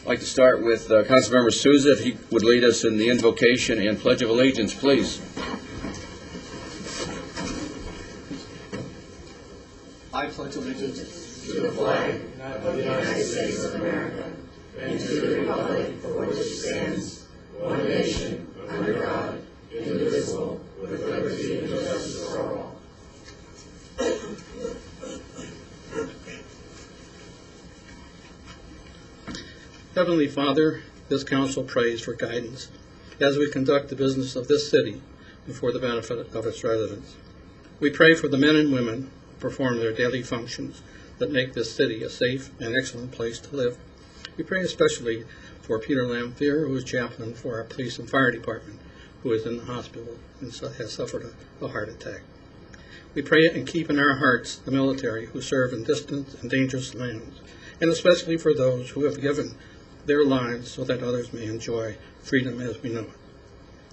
I'd like to start with Councilmember Souza, if he would lead us in the invocation and Pledge of Allegiance, please. I pledge allegiance to the flag of the United States of America and to the republic for which it stands, one nation, under God, indivisible, with liberty and justice for all. Heavenly Father, this council prays for guidance as we conduct the business of this city and for the benefit of its residents. We pray for the men and women who perform their daily functions that make this city a safe and excellent place to live. We pray especially for Peter Lamphere, who is chaplain for our police and fire department, who is in the hospital and has suffered a heart attack. We pray and keep in our hearts the military who serve in distant and dangerous lands, and especially for those who have given their lives so that others may enjoy freedom as we know it.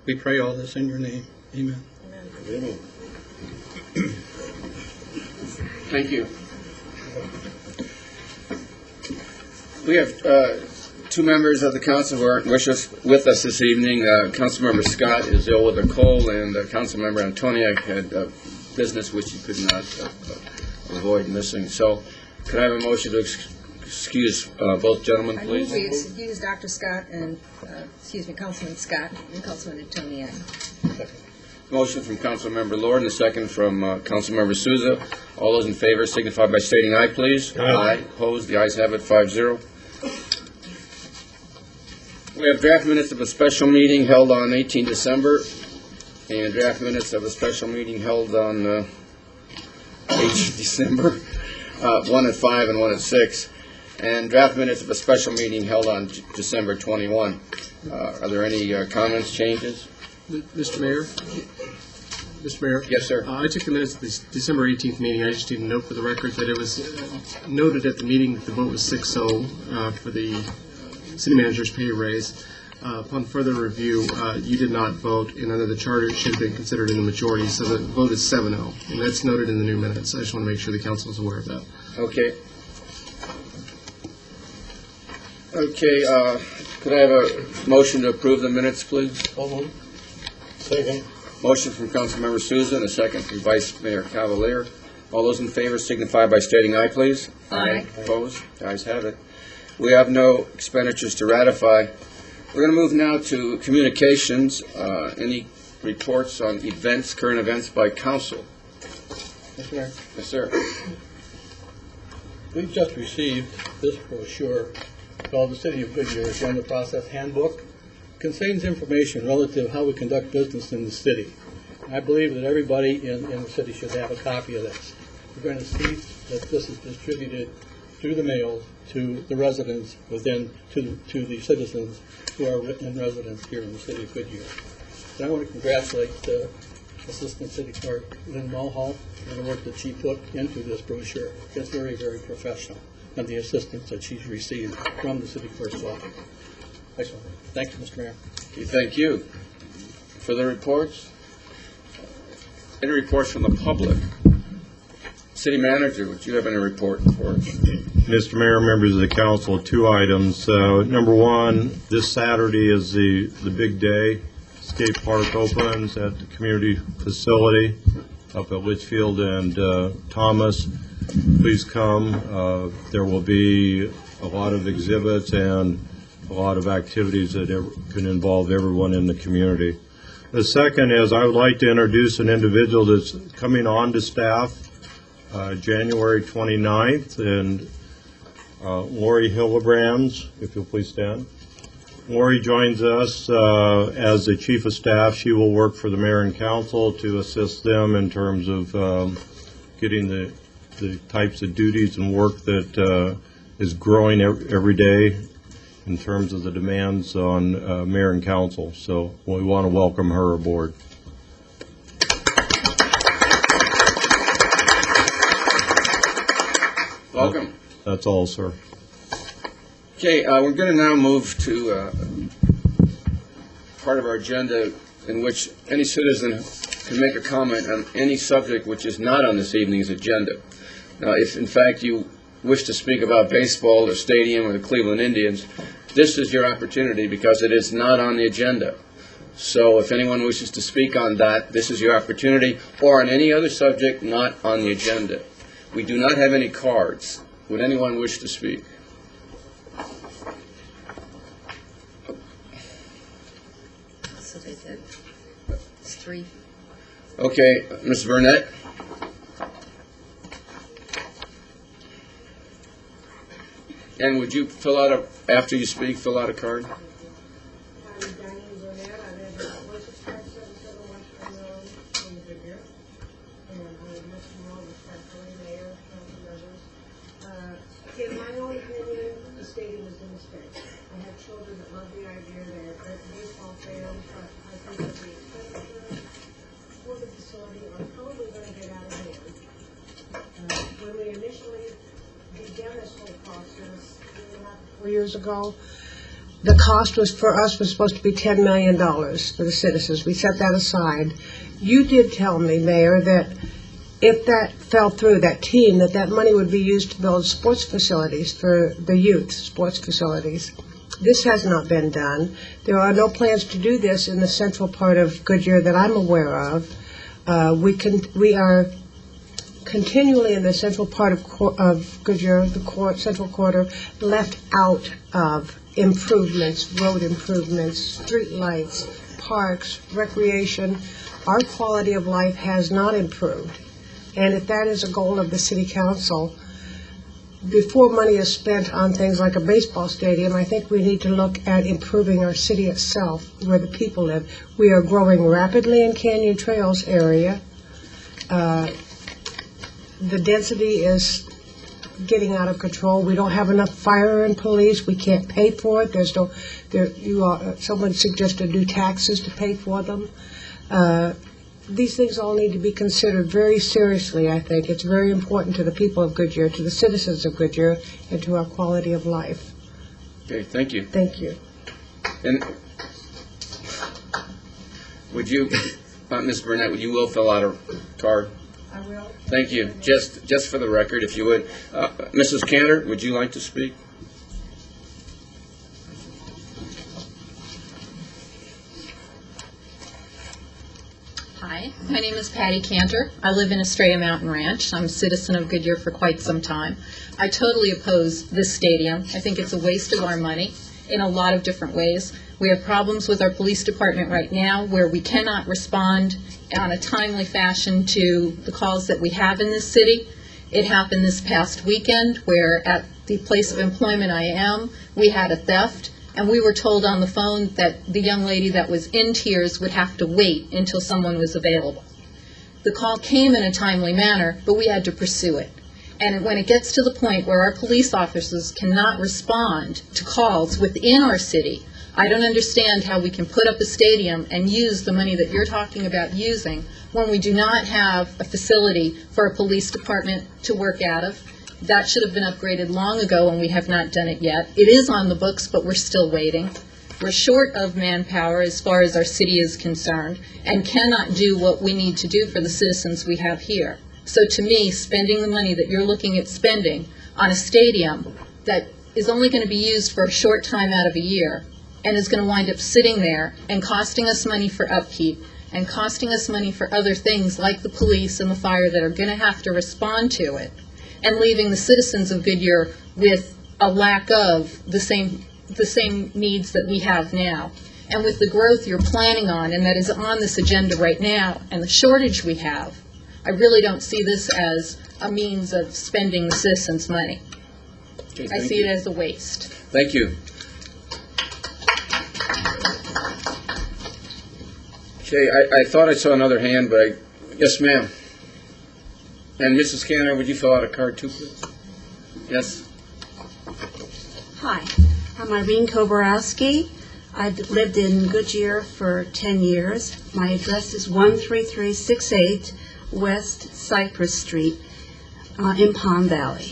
We pray all this in your name. Amen. Amen. Thank you. We have two members of the council who aren't with us this evening. Councilmember Scott is ill with a cold, and Councilmember Antoniak had business which he could not avoid missing. So, could I have a motion to excuse both gentlemen, please? I move we excuse Dr. Scott and, Councilman Scott and Councilman Antoniak. Motion from Councilmember Lord and a second from Councilmember Souza. All those in favor signify by stating aye, please. Aye. Opposed? The ayes have it, 5-0. We have draft minutes of a special meeting held on 18 December and draft minutes of a special meeting held on 8 December, 1 at 5 and 1 at 6, and draft minutes of a special meeting held on December 21. Are there any comments, changes? Mr. Mayor? Mr. Mayor? Yes, sir. I took the minutes of this December 18th meeting. I just need to note for the record that it was noted at the meeting that the vote was 6-0 for the city manager's pay raise. Upon further review, you did not vote, and under the charter, it should have been considered in the majority, so the vote is 7-0, and that's noted in the new minutes. I just want to make sure the council is aware of that. Okay. Okay, could I have a motion to approve the minutes, please? Second. Motion from Councilmember Souza and a second from Vice Mayor Cavalier. All those in favor signify by stating aye, please. Aye. Opposed? The ayes have it. We have no expenditures to ratify. We're going to move now to communications. Any reports on events, current events by council? Mr. Mayor, Yes, sir. we've just received this brochure called the City of Goodyear Agenda Process Handbook. It contains information relative to how we conduct business in the city. I believe that everybody in the city should have a copy of this. We're going to see that this is distributed through the mail to the residents to the citizens who are in residence here in the City of Goodyear. And I want to congratulate Assistant City Clerk Lynn Mulhall and the work that she put into this brochure. It's very, very professional, and the assistance that she's received from the City Clerk's office. Excellent. Thank you, Mr. Mayor. Okay, thank you. For the reports? Any reports from the public? City Manager, would you have any report for us? Mr. Mayor, members of the council, two items. Number one, this Saturday is the big day. Skate Park opens at the community facility up at Litchfield and Thomas. Please come. There will be a lot of exhibits and a lot of activities that can involve everyone in the community. The second is I would like to introduce an individual that's coming on to staff January 29th, and Lori Hillebrands, if you'll please stand. Lori joins us as the Chief of Staff. She will work for the Mayor and Council to assist them in terms of getting the types of duties and work that is growing every day in terms of the demands on Mayor and Council. So we want to welcome her aboard. Welcome. That's all, sir. Okay, we're going to now move to part of our agenda in which any citizen can make a comment on any subject which is not on this evening's agenda. Now, if in fact you wish to speak about baseball or stadium or the Cleveland Indians, this is your opportunity because it is not on the agenda. So if anyone wishes to speak on that, this is your opportunity, or on any other subject not on the agenda. We do not have any cards. Would anyone wish to speak? So they did. It's 3. Okay, Ms. Burnett? And would you fill out after you speak, fill out a card? I'm Diane Burnett. I live at 16577 Western Road in Goodyear. And I wish you all respectfully, Mayor, council members. In my own opinion, the stadium is a mistake. I have children that love the idea. They're baseball fans, but I think that the expenditure for the facility are probably going to get out of hand. When we initially began this whole process, 4 years ago, the cost was for us was supposed to be $10 million for the citizens. We set that aside. You did tell me, Mayor, that if that fell through, that team, that money would be used to build sports facilities for the youth, sports facilities. This has not been done. There are no plans to do this in the central part of Goodyear that I'm aware of. We are continually in the central part of Goodyear, the central quarter, left out of improvements, road improvements, street lights, parks, recreation. Our quality of life has not improved. And if that is a goal of the city council, before money is spent on things like a baseball stadium, I think we need to look at improving our city itself, where the people live. We are growing rapidly in Canyon Trails area. The density is getting out of control. We don't have enough fire and police. We can't pay for it. Someone suggested new taxes to pay for them. These things all need to be considered very seriously, I think. It's very important to the people of Goodyear, to the citizens of Goodyear, and to our quality of life. Okay, thank you. Thank you. And would you, Ms. Burnett, will fill out a card? I will. Thank you. Just for the record, if you would. Mrs. Cantor, would you like to speak? Hi, my name is Patty Cantor. I live in Estrella Mountain Ranch. I'm a citizen of Goodyear for quite some time. I totally oppose this stadium. I think it's a waste of our money in a lot of different ways. We have problems with our police department right now where we cannot respond on a timely fashion to the calls that we have in this city. It happened this past weekend where at the place of employment I am, we had a theft, and we were told on the phone that the young lady that was in tears would have to wait until someone was available. The call came in a timely manner, but we had to pursue it. And when it gets to the point where our police officers cannot respond to calls within our city, I don't understand how we can put up a stadium and use the money that you're talking about using when we do not have a facility for a police department to work out of. That should have been upgraded long ago, and we have not done it yet. It is on the books, but we're still waiting. We're short of manpower as far as our city is concerned and cannot do what we need to do for the citizens we have here. So to me, spending the money that you're looking at spending on a stadium that is only going to be used for a short time out of a year and is going to wind up sitting there and costing us money for upkeep and costing us money for other things like the police and the fire that are going to have to respond to it, and leaving the citizens of Goodyear with a lack of the same needs that we have now. And with the growth you're planning on, and that is on this agenda right now, and the shortage we have, I really don't see this as a means of spending the citizens' money. Okay, I see it as a waste. Thank you. Okay, I thought I saw another hand, but yes, ma'am. And Mrs. Cantor, would you fill out a card too, please? Yes? Hi, I'm Irene Koborowski. I've lived in Goodyear for 10 years. My address is 13368 West Cypress Street in Palm Valley.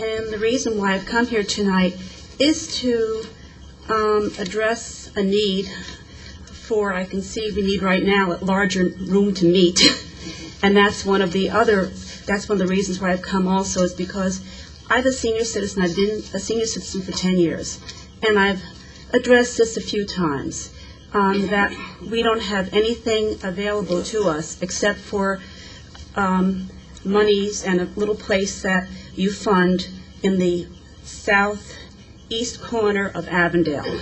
And the reason why I've come here tonight is to address a need for, I can see we need right now a larger room to meet. And that's one of the reasons why I've come also, is because I'm a senior citizen. I've been a senior citizen for 10 years. and I've addressed this a few times, that we don't have anything available to us except for monies and a little place that you fund in the southeast corner of Avondale.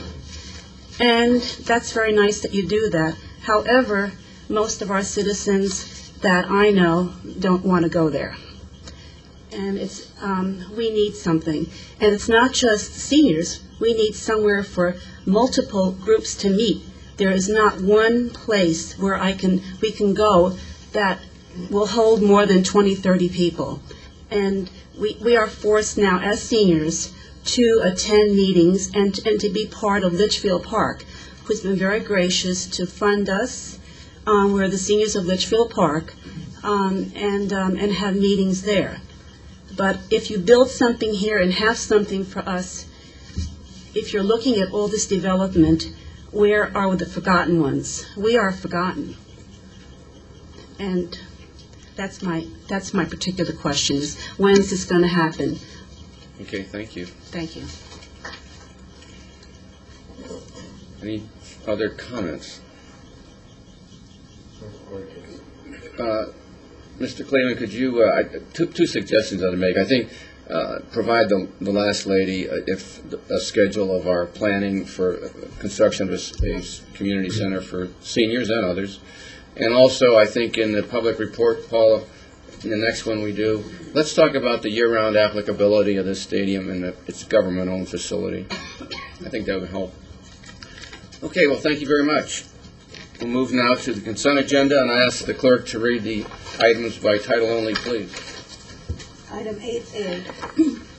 And that's very nice that you do that. However, most of our citizens that I know don't want to go there. And it's, we need something. And it's not just seniors. We need somewhere for multiple groups to meet. There is not one place where we can go that will hold more than 20, 30 people. And we are forced now as seniors to attend meetings and to be part of Litchfield Park, who's been very gracious to fund us. We're the seniors of Litchfield Park, and have meetings there. But if you build something here and have something for us, if you're looking at all this development, where are the forgotten ones? We are forgotten. And that's my particular question, is when is this going to happen? Okay, thank you. Thank you. Any other comments? Mr. Clayman, could you, two suggestions I'd make. I think provide the last lady a schedule of our planning for construction of a community center for seniors and others. And also, I think in the public report, Paula, in the next one we do, let's talk about the year-round applicability of this stadium and its government-owned facility. I think that would help. Okay, well, thank you very much. We'll move now to the consent agenda, and I ask the clerk to read the items by title only, please. Item 8A,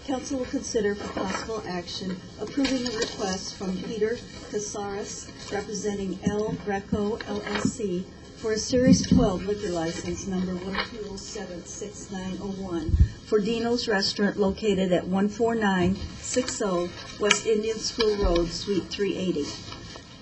council will consider for possible action approving the request from Peter Casares, representing El Greco LLC, for a Series 12 liquor license number 1207691 for Dino's Restaurant located at 14960 West Indian School Road, Suite 380.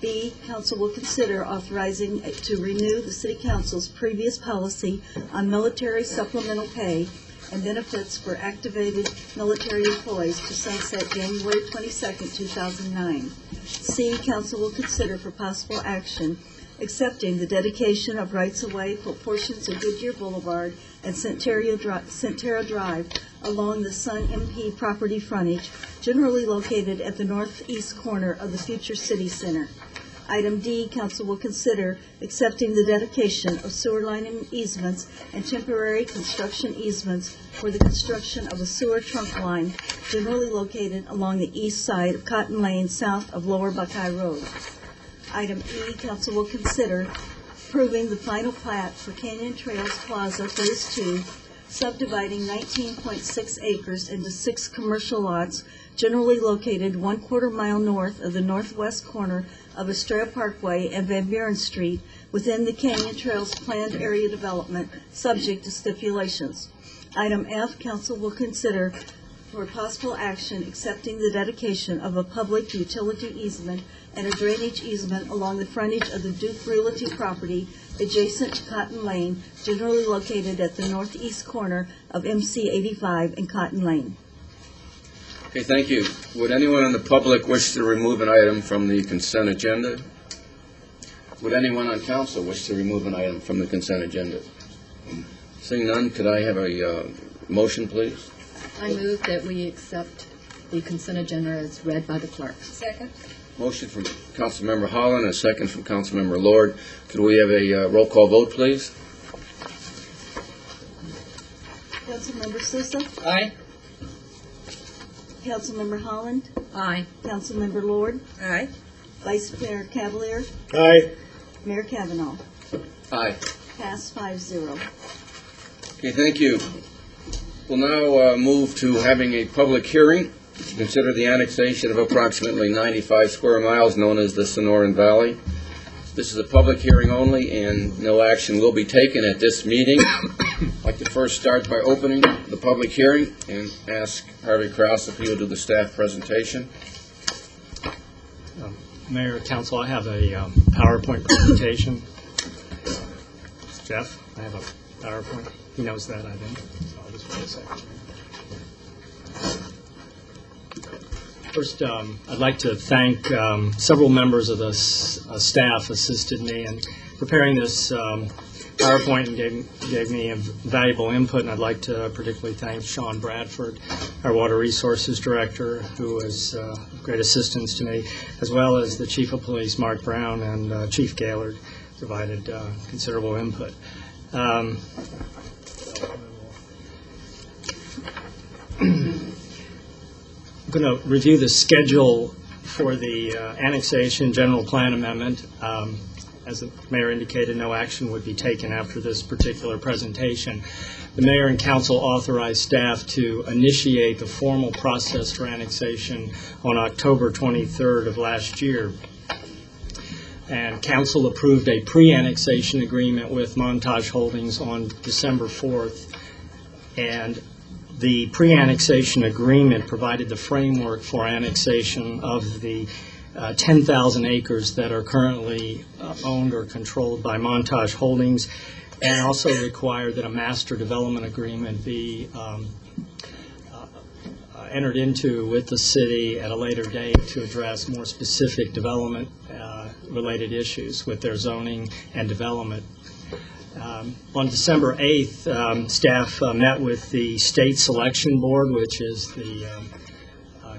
B, council will consider authorizing to renew the City Council's previous policy on military supplemental pay and benefits for activated military employees to sunset January 22nd, 2009. C, council will consider for possible action accepting the dedication of rights-of-way for portions of Goodyear Boulevard and Centera Drive along the Sun MP property frontage, generally located at the northeast corner of the future city center. Item D, council will consider accepting the dedication of sewer line easements and temporary construction easements for the construction of a sewer trunk line, generally located along the east side of Cotton Lane, south of Lower Buckeye Road. Item E, council will consider approving the final plat for Canyon Trails Plaza Phase 2, subdividing 19.6 acres into 6 commercial lots, generally located 1/4 mile north of the northwest corner of Estrella Parkway and Van Buren Street within the Canyon Trails planned area development, subject to stipulations. Item F, council will consider for possible action accepting the dedication of a public utility easement and a drainage easement along the frontage of the Duke Realty property adjacent to Cotton Lane, generally located at the northeast corner of MC 85 and Cotton Lane. Okay, thank you. Would anyone in the public wish to remove an item from the consent agenda? Would anyone on council wish to remove an item from the consent agenda? Seeing none, could I have a motion, please? I move that we accept the consent agenda as read by the clerk. Second. Motion from Councilmember Holland, a second from Councilmember Lord. Could we have a roll call vote, please? Councilmember Sousa, Aye. Councilmember Holland, Aye. Councilmember Lord, Aye. Vice Mayor Cavalier, Aye. Mayor Kavanaugh. Aye. Pass 5-0. Okay, thank you. We'll now move to having a public hearing to consider the annexation of approximately 95 square miles known as the Sonoran Valley. This is a public hearing only, and no action will be taken at this meeting. I'd like to first start by opening the public hearing and ask Harvey Krause if he will do the staff presentation. Mayor, Council, I have a PowerPoint presentation. Jeff, I have a PowerPoint. He knows that, I think. So I'll just wait a second. First, I'd like to thank several members of the staff assisted me in preparing this PowerPoint and gave me valuable input, and I'd like to particularly thank Sean Bradford, our Water Resources Director, who was great assistance to me, as well as the Chief of Police, Mark Brown, and Chief Gaylord provided considerable input. I'm going to review the schedule for the annexation general plan amendment. As the mayor indicated, no action would be taken after this particular presentation. The mayor and council authorized staff to initiate the formal process for annexation on October 23rd of last year. And council approved a pre-annexation agreement with Montage Holdings on December 4th. And the pre-annexation agreement provided the framework for annexation of the 10,000 acres that are currently owned or controlled by Montage Holdings, and also required that a master development agreement be entered into with the city at a later date to address more specific development related issues with their zoning and development. On December 8th, staff met with the State Selection Board, which is the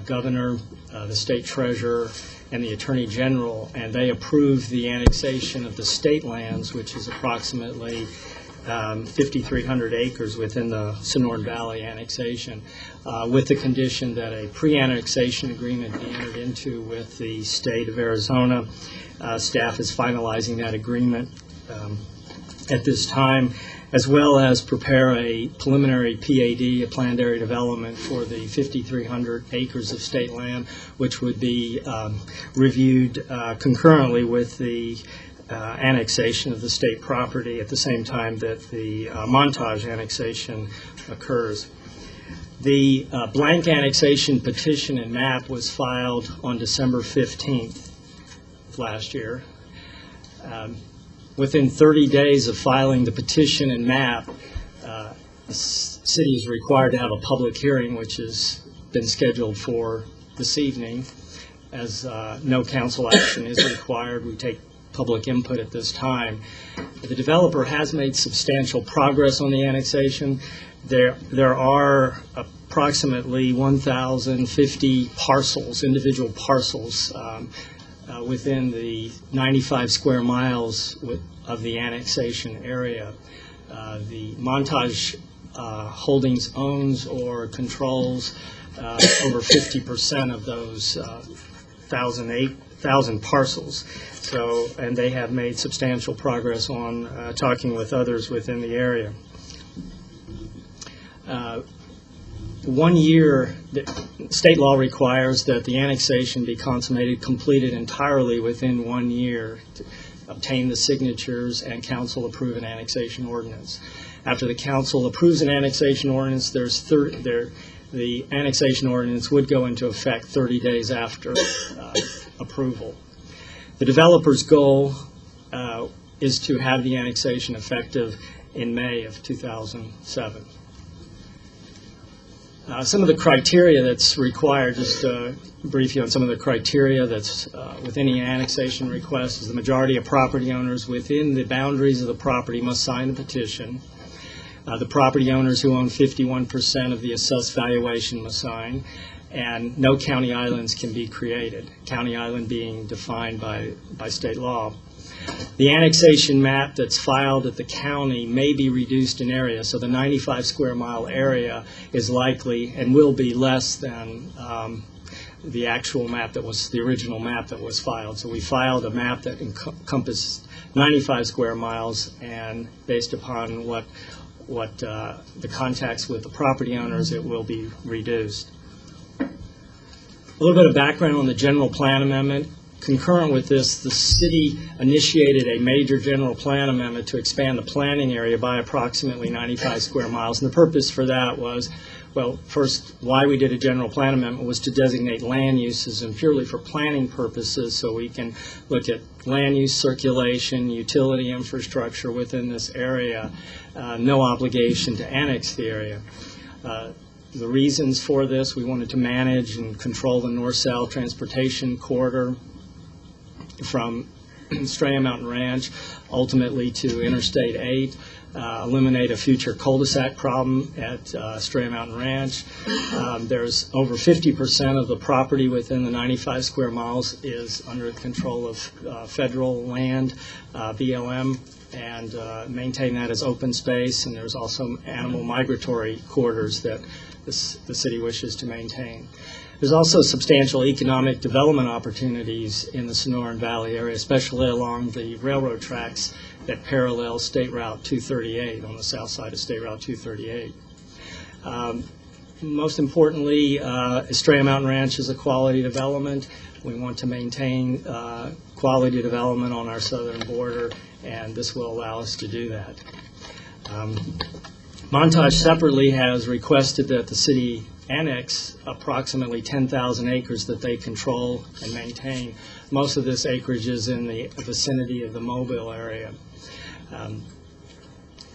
governor, the state treasurer, and the Attorney General, and they approved the annexation of the state lands, which is approximately 5,300 acres within the Sonoran Valley annexation, with the condition that a pre-annexation agreement be entered into with the state of Arizona. Staff is finalizing that agreement at this time, as well as prepare a preliminary PAD, a planned area development, for the 5,300 acres of state land, which would be reviewed concurrently with the annexation of the state property at the same time that the Montage annexation occurs. The blank annexation petition and map was filed on December 15th of last year. Within 30 days of filing the petition and map, the city is required to have a public hearing, which has been scheduled for this evening. As no council action is required, we take public input at this time. The developer has made substantial progress on the annexation. There are approximately 1,050 parcels, individual parcels, within the 95 square miles of the annexation area. The Montage Holdings owns or controls over 50% of those 1,000 parcels. So, and they have made substantial progress on talking with others within the area. 1 year, state law requires that the annexation be completed entirely within 1 year to obtain the signatures and council approve an annexation ordinance. After the council approves an annexation ordinance, the annexation ordinance would go into effect 30 days after approval. The developer's goal is to have the annexation effective in May of 2007. Some of the criteria that's required, just to brief you on some of the criteria that's with any annexation request, is the majority of property owners within the boundaries of the property must sign the petition. The property owners who own 51% of the assessed valuation must sign, and no county islands can be created, county island being defined by state law. The annexation map that's filed at the county may be reduced in area, so the 95 square mile area is likely and will be less than the actual map that was, the original map that was filed. So we filed a map that encompassed 95 square miles, and based upon what the contacts with the property owners, it will be reduced. A little bit of background on the general plan amendment. Concurrent with this, the city initiated a major general plan amendment to expand the planning area by approximately 95 square miles. And the purpose for that was, well, first, why we did a general plan amendment was to designate land uses, and purely for planning purposes, so we can look at land use, circulation, utility infrastructure within this area, no obligation to annex the area. The reasons for this, we wanted to manage and control the north-south transportation corridor from Estrella Mountain Ranch ultimately to Interstate 8, eliminate a future cul-de-sac problem at Estrella Mountain Ranch. There's over 50% of the property within the 95 square miles is under control of federal land, BLM, and maintain that as open space. And there's also animal migratory corridors that the city wishes to maintain. There's also substantial economic development opportunities in the Sonoran Valley area, especially along the railroad tracks that parallel State Route 238 on the south side of State Route 238. Most importantly, Estrella Mountain Ranch is a quality development. We want to maintain quality development on our southern border, and this will allow us to do that. Montage separately has requested that the city annex approximately 10,000 acres that they control and maintain. Most of this acreage is in the vicinity of the Mobile area.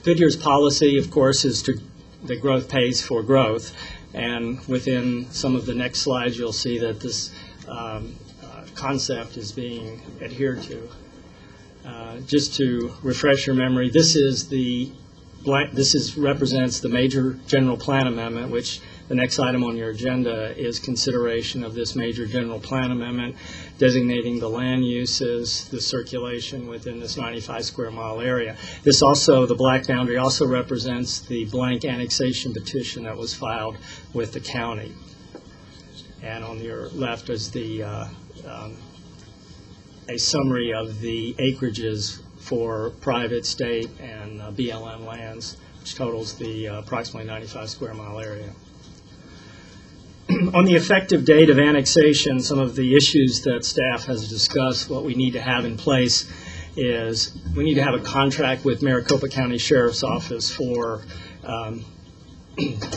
Goodyear's policy, of course, is that growth pays for growth, and within some of the next slides you'll see that this concept is being adhered to. Just to refresh your memory, this represents the major general plan amendment, which the next item on your agenda is consideration of this major general plan amendment designating the land uses, the circulation within this 95 square mile area. This also, the black boundary also represents the blank annexation petition that was filed with the county. And on your left is a summary of the acreages for private, state, and BLM lands, which totals the approximately 95 square mile area. On the effective date of annexation, some of the issues that staff has discussed, what we need to have in place is we need to have a contract with Maricopa County Sheriff's Office for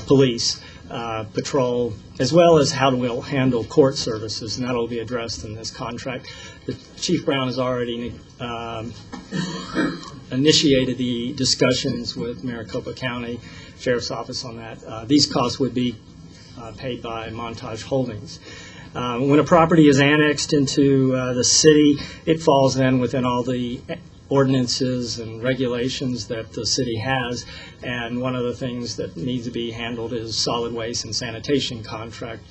police, patrol, as well as how we'll handle court services, and that will be addressed in this contract. Chief Brown has already initiated the discussions with Maricopa County Sheriff's Office on that. These costs would be paid by Montage Holdings. When a property is annexed into the city, it falls then within all the ordinances and regulations that the city has, and one of the things that needs to be handled is solid waste and sanitation contract.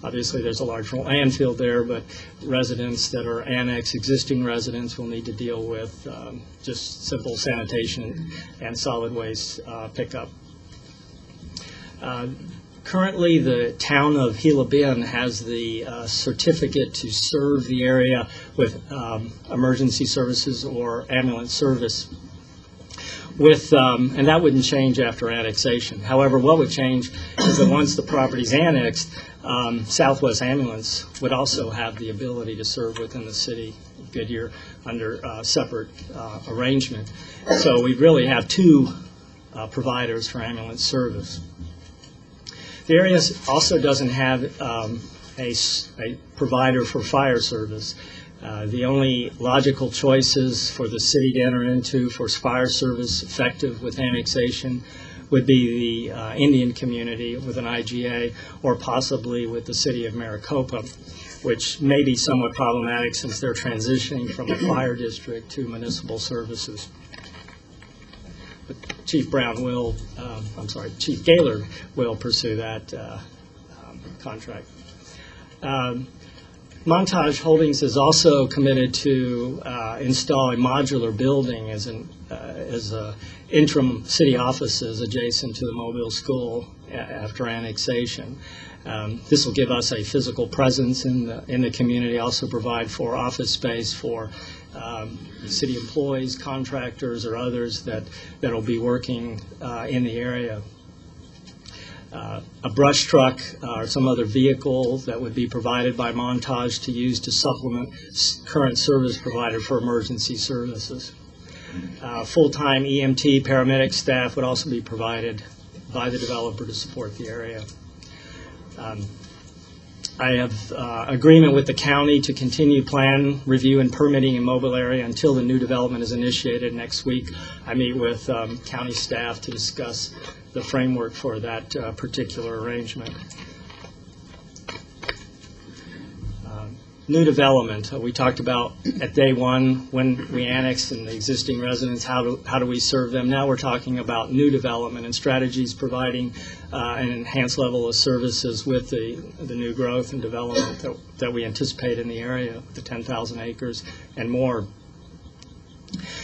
Obviously, there's a large landfill there, but residents that are annexed, existing residents, will need to deal with just simple sanitation and solid waste pickup. Currently, the town of Gila Bend has the certificate to serve the area with emergency services or ambulance service, and that wouldn't change after annexation. However, what would change is that once the property's annexed, Southwest Ambulance would also have the ability to serve within the city of Goodyear under separate arrangement. So we'd really have two providers for ambulance service. The area also doesn't have a provider for fire service. The only logical choices for the city to enter into for fire service effective with annexation would be the Indian community with an IGA, or possibly with the city of Maricopa, which may be somewhat problematic since they're transitioning from a fire district to municipal services. But Chief Gaylord will pursue that contract. Montage Holdings is also committed to install a modular building as interim city offices adjacent to the Mobile School after annexation. This will give us a physical presence in the community, also provide for office space for city employees, contractors, or others that will be working in the area. A brush truck or some other vehicle that would be provided by Montage to use to supplement current service provider for emergency services. Full-time EMT paramedic staff would also be provided by the developer to support the area. I have agreement with the county to continue plan review and permitting in mobile area until the new development is initiated next week. I meet with county staff to discuss the framework for that particular arrangement. New development, we talked about at day one when we annexed and the existing residents, how do we serve them? Now we're talking about new development and strategies providing an enhanced level of services with the new growth and development that we anticipate in the area, the 10,000 acres and more.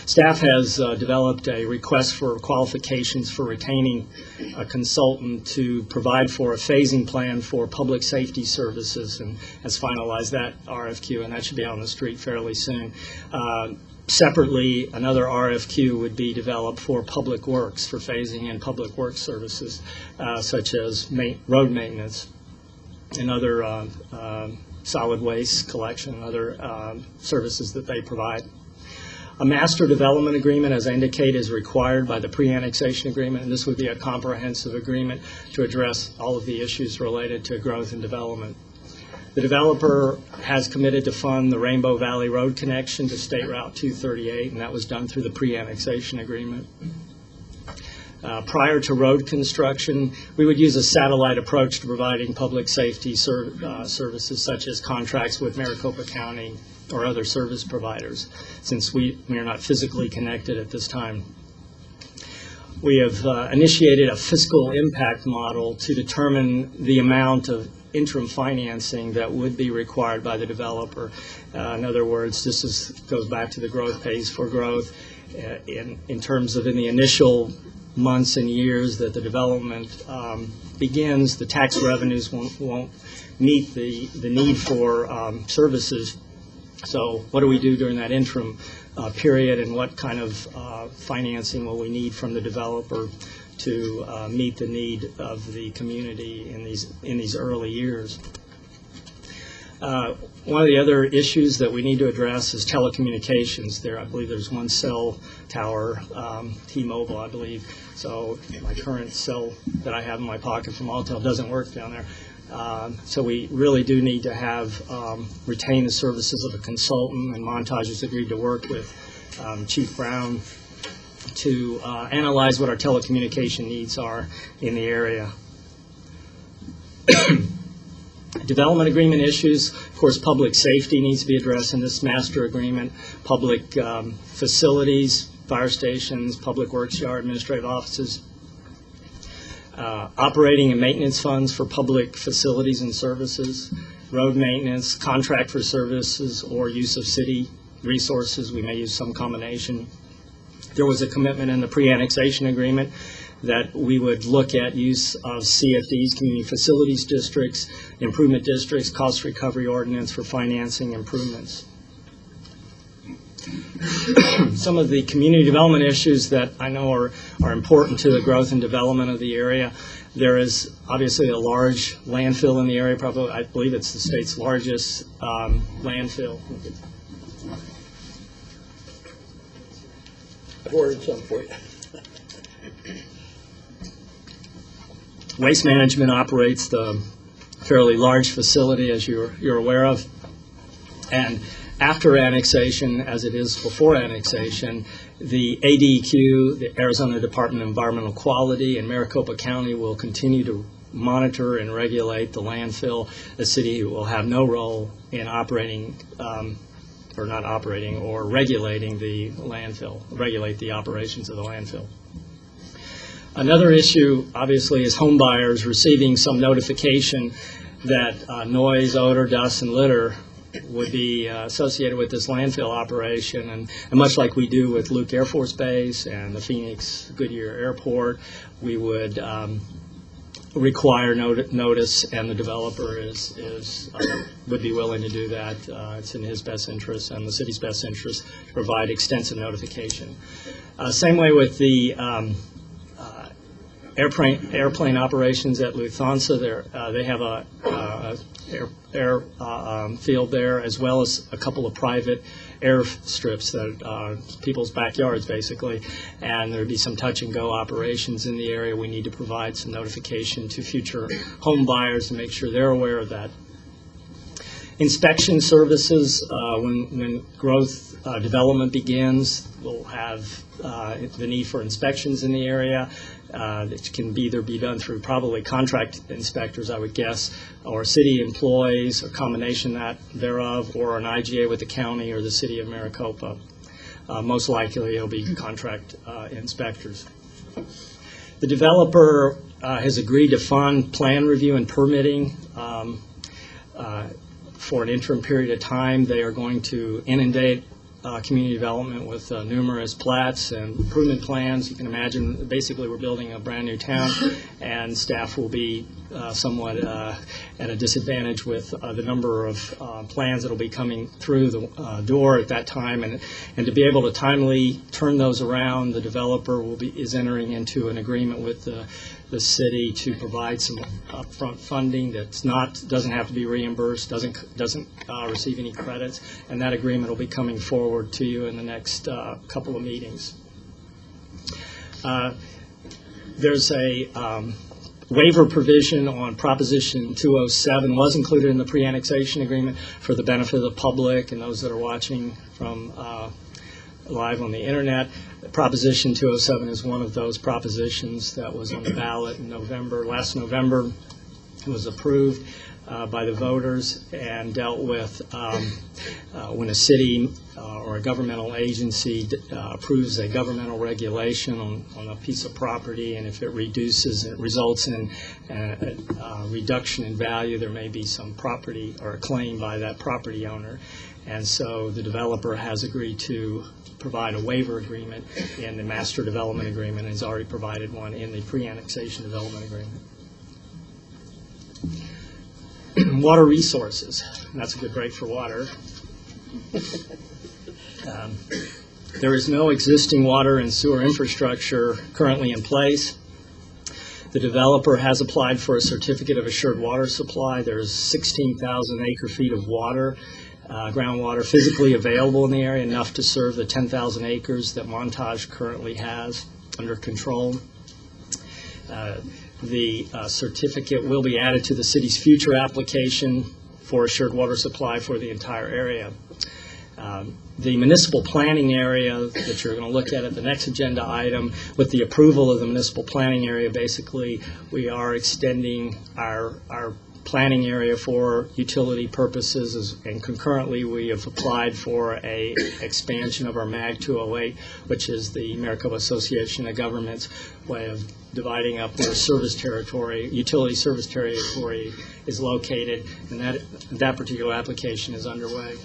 Staff has developed a request for qualifications for retaining a consultant to provide for a phasing plan for public safety services, and has finalized that RFQ, and that should be out on the street fairly soon. Separately, another RFQ would be developed for public works, for phasing in public works services, such as road maintenance and other solid waste collection and other services that they provide. A master development agreement, as I indicate, is required by the pre-annexation agreement, and this would be a comprehensive agreement to address all of the issues related to growth and development. The developer has committed to fund the Rainbow Valley Road connection to State Route 238, and that was done through the pre-annexation agreement. Prior to road construction, we would use a satellite approach to providing public safety services, such as contracts with Maricopa County or other service providers, since we are not physically connected at this time. We have initiated a fiscal impact model to determine the amount of interim financing that would be required by the developer. In other words, this goes back to the growth pays for growth in terms of in the initial months and years that the development begins, the tax revenues won't meet the need for services. So what do we do during that interim period, and what kind of financing will we need from the developer to meet the need of the community in these early years? One of the other issues that we need to address is telecommunications. I believe there's one cell tower, T-Mobile, I believe. So my current cell that I have in my pocket from Alltel doesn't work down there. So we really do need to have retain the services of a consultant, and Montage has agreed to work with Chief Brown to analyze what our telecommunication needs are in the area. Development agreement issues, of course, public safety needs to be addressed in this master agreement. Public facilities, fire stations, public works yard, administrative offices. Operating and maintenance funds for public facilities and services, road maintenance, contract for services, or use of city resources. We may use some combination. There was a commitment in the pre-annexation agreement that we would look at use of CFDs, community facilities districts, improvement districts, cost recovery ordinance for financing improvements. Some of the community development issues that I know are important to the growth and development of the area. There is obviously a large landfill in the area. Probably, I believe it's the state's largest landfill. I've ordered some for you. Waste Management operates the fairly large facility, as you're aware of, and after annexation, as it is before annexation, the ADEQ, the Arizona Department of Environmental Quality, and Maricopa County will continue to monitor and regulate the landfill. The city will have no role in operating, or not operating, or regulating the landfill, regulate the operations of the landfill. Another issue, obviously, is home buyers receiving some notification that noise, odor, dust, and litter would be associated with this landfill operation, and much like we do with Luke Air Force Base and the Phoenix Goodyear Airport, we would require notice, and the developer would be willing to do that. It's in his best interest and the city's best interest to provide extensive notification. Same way with the airplane operations at Lufthansa. They have a field there, as well as a couple of private airstrips that are people's backyards, basically, and there would be some touch-and-go operations in the area. We need to provide some notification to future home buyers to make sure they're aware of that Inspection services, when growth development begins, we'll have the need for inspections in the area. It can either be done through probably contract inspectors, I would guess, or city employees, or combination thereof, or an IGA with the county or the city of Maricopa. Most likely, it'll be contract inspectors. The developer has agreed to fund plan review and permitting for an interim period of time. They are going to inundate community development with numerous plats and improvement plans. You can imagine, basically, we're building a brand-new town, and staff will be somewhat at a disadvantage with the number of plans that will be coming through the door at that time. And to be able to timely turn those around, the developer is entering into an agreement with the city to provide some upfront funding doesn't have to be reimbursed, doesn't receive any credits, and that agreement will be coming forward to you in the next couple of meetings. There's a waiver provision on Proposition 207 was included in the pre-annexation agreement for the benefit of the public and those that are watching from live on the internet. Proposition 207 is one of those propositions that was on the ballot in last November. It was approved by the voters and dealt with when a city or a governmental agency approves a governmental regulation on a piece of property, and if it results in a reduction in value, there may be some property or a claim by that property owner. And so the developer has agreed to provide a waiver agreement in the master development agreement and has already provided one in the pre-annexation development agreement. Water resources. That's a good break for water. There is no existing water and sewer infrastructure currently in place. The developer has applied for a certificate of assured water supply. There's 16,000 acre-feet of water, groundwater, physically available in the area, enough to serve the 10,000 acres that Montage currently has under control. The certificate will be added to the city's future application for assured water supply for the entire area. The municipal planning area that you're going to look at the next agenda item, with the approval of the municipal planning area, basically we are extending our planning area for utility purposes, and concurrently we have applied for a expansion of our MAG 208, which is the Maricopa Association of Governments way of dividing up where service territory, utility service territory is located, and that particular application is underway.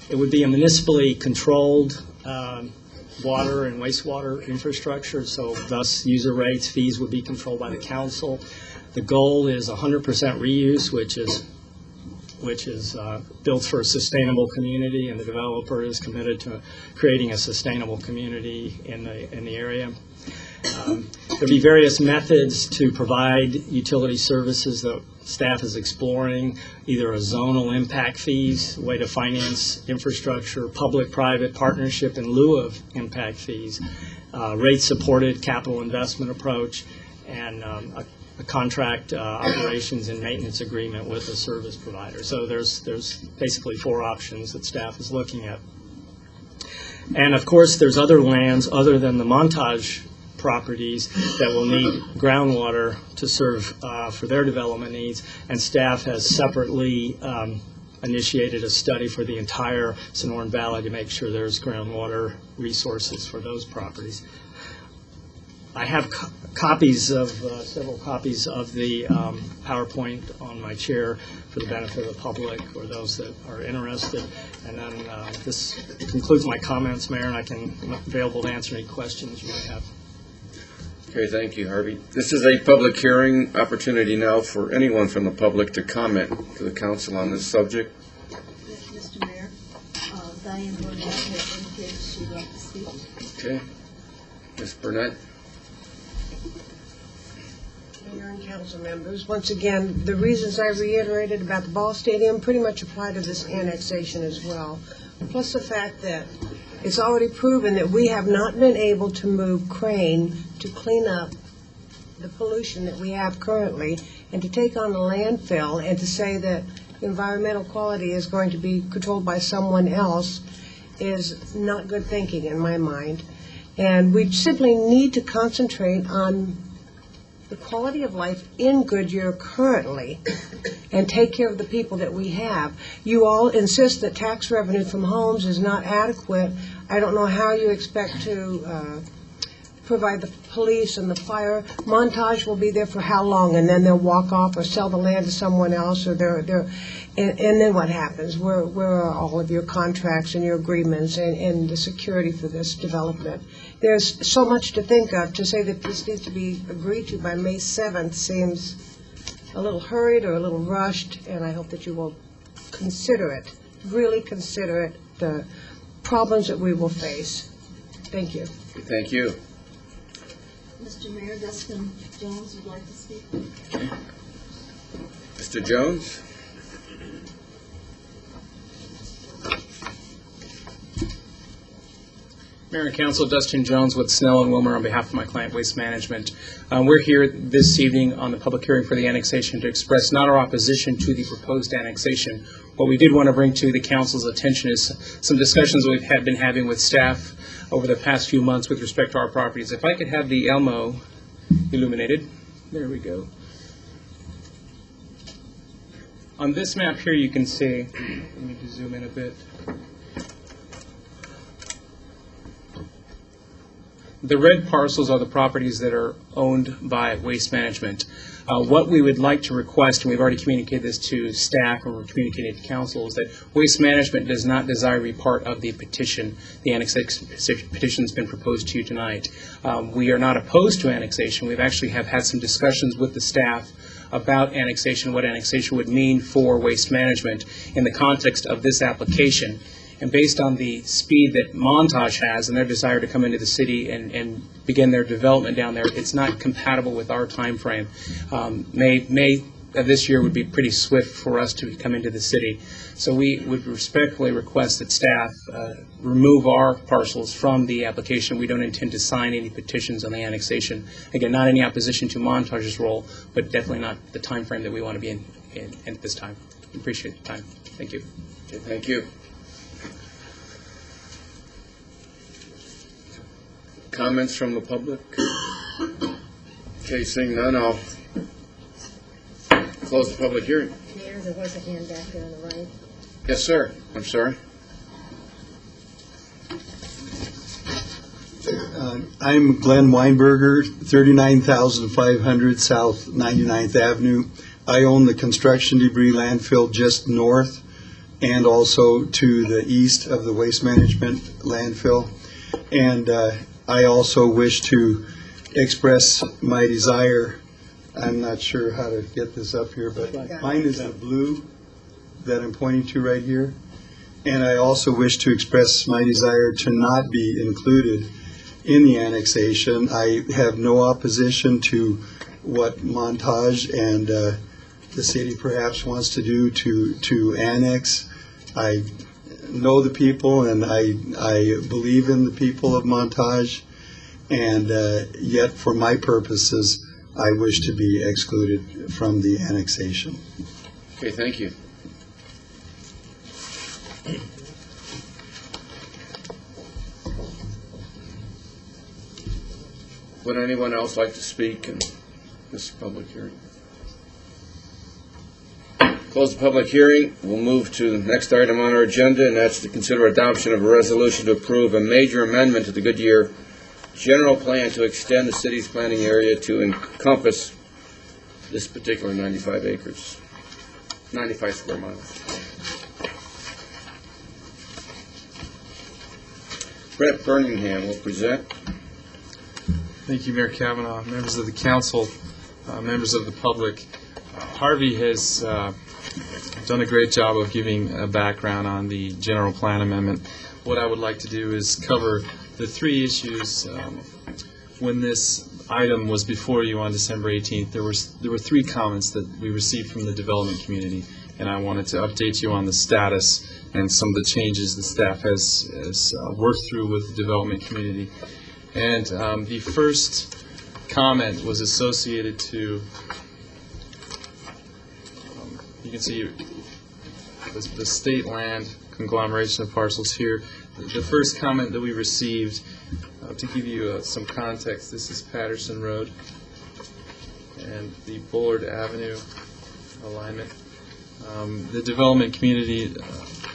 It would be a municipally controlled water and wastewater infrastructure, so thus user rates, fees would be controlled by the council. The goal is 100% reuse, which is built for a sustainable community, and the developer is committed to creating a sustainable community in the area. There'll be various methods to provide utility services that staff is exploring, either a zonal impact fees, a way to finance infrastructure, public-private partnership in lieu of impact fees, rate-supported capital investment approach, and a contract operations and maintenance agreement with a service provider. So there's basically 4 options that staff is looking at. And of course, there's other lands other than the Montage properties that will need groundwater to serve for their development needs, and staff has separately initiated a study for the entire Sonoran Valley to make sure there's groundwater resources for those properties. I have several copies of the PowerPoint on my chair for the benefit of the public or those that are interested. And then this concludes my comments, Mayor, and I'm available to answer any questions you may have. Okay, thank you, Harvey. This is a public hearing opportunity now for anyone from the public to comment to the council on this subject. Mr. Mayor, Diane Burnett has indicated she'd like to speak. Okay. Ms. Burnett? Mayor and council members, once again, the reasons I reiterated about the ball stadium pretty much apply to this annexation as well. Plus the fact that it's already proven that we have not been able to move Crane to clean up the pollution that we have currently, and to take on the landfill, and to say that environmental quality is going to be controlled by someone else is not good thinking in my mind. And we simply need to concentrate on the quality of life in Goodyear currently and take care of the people that we have. You all insist that tax revenue from homes is not adequate. I don't know how you expect to provide the police and the fire. Montage will be there for how long, and then they'll walk off or sell the land to someone else, or and then what happens? Where are all of your contracts and your agreements and the security for this development? There's so much to think of. To say that this needs to be agreed to by May 7th seems a little hurried or a little rushed, and I hope that you will consider it, really consider it, the problems that we will face. Thank you. Thank you. Mr. Mayor, Dustin Jones would like to speak. Mr. Jones? Mayor and Council, Dustin Jones with Snell and Wilmer on behalf of my client, Waste Management. We're here this evening on the public hearing for the annexation to express not our opposition to the proposed annexation. What we did want to bring to the council's attention is some discussions we've been having with staff over the past few months with respect to our properties. If I could have the Elmo illuminated. There we go. On this map here, you can see, let me just zoom in a bit. The red parcels are the properties that are owned by Waste Management. What we would like to request, and we've already communicated this to staff and we're communicating to council, is that Waste Management does not desire to be part of the petition. The annexation petition has been proposed to you tonight. We are not opposed to annexation. We've actually have had some discussions with the staff about annexation, what annexation would mean for Waste Management in the context of this application. And based on the speed that Montage has and their desire to come into the city and begin their development down there, it's not compatible with our time frame. May of this year would be pretty swift for us to come into the city. So we would respectfully request that staff remove our parcels from the application. We don't intend to sign any petitions on the annexation. Again, not any opposition to Montage's role, but definitely not the time frame that we want to be in at this time. Appreciate the time. Thank you. Okay, thank you. Comments from the public? Okay, seeing none, I'll close the public hearing. Mayor, there was a hand back there on the right. Yes, sir. I'm sorry. I'm Glenn Weinberger, 39,500 South 99th Avenue. I own the construction debris landfill just north and also to the east of the Waste Management landfill. And I also wish to express my desire. I'm not sure how to get this up here, but mine is the blue that I'm pointing to right here. And I also wish to express my desire to not be included in the annexation. I have no opposition to what Montage and the city perhaps wants to do to annex. I know the people and I believe in the people of Montage, and yet for my purposes I wish to be excluded from the annexation. Okay, thank you. Would anyone else like to speak in this public hearing? Close the public hearing. We'll move to the next item on our agenda, and that's to consider adoption of a resolution to approve a major amendment to the Goodyear General Plan to extend the city's planning area to encompass this particular 95 acres, 95 square miles. Brett Birmingham will present. Thank you, Mayor Kavanaugh, members of the council, members of the public. Harvey has done a great job of giving a background on the general plan amendment. What I would like to do is cover the three issues. When this item was before you on December 18th, there were three comments that we received from the development community, and I wanted to update you on the status and some of the changes the staff has worked through with the development community. And the first comment was associated to, you can see the state land conglomeration of parcels here. The first comment that we received, to give you some context, this is Patterson Road and the Bullard Avenue alignment. The development community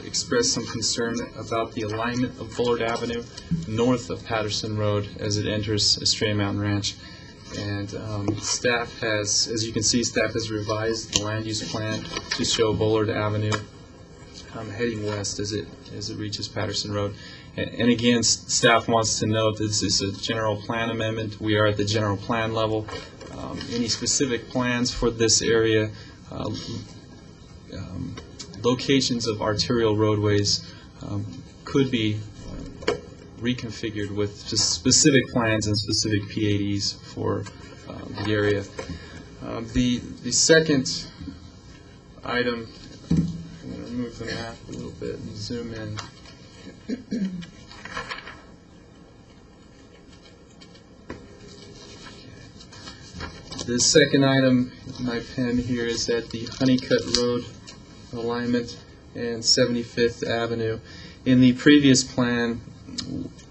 expressed some concern about the alignment of Bullard Avenue north of Patterson Road as it enters Estrella Mountain Ranch. And staff has, as you can see, staff has revised the land use plan to show Bullard Avenue heading west as it reaches Patterson Road. And again, staff wants to note this is a general plan amendment. We are at the general plan level. Any specific plans for this area, locations of arterial roadways could be reconfigured with just specific plans and specific PADs for the area. The second item, I'm going to move the map a little bit and zoom in. The second item in my pen here is at the Honeycutt Road alignment and 75th Avenue. In the previous plan,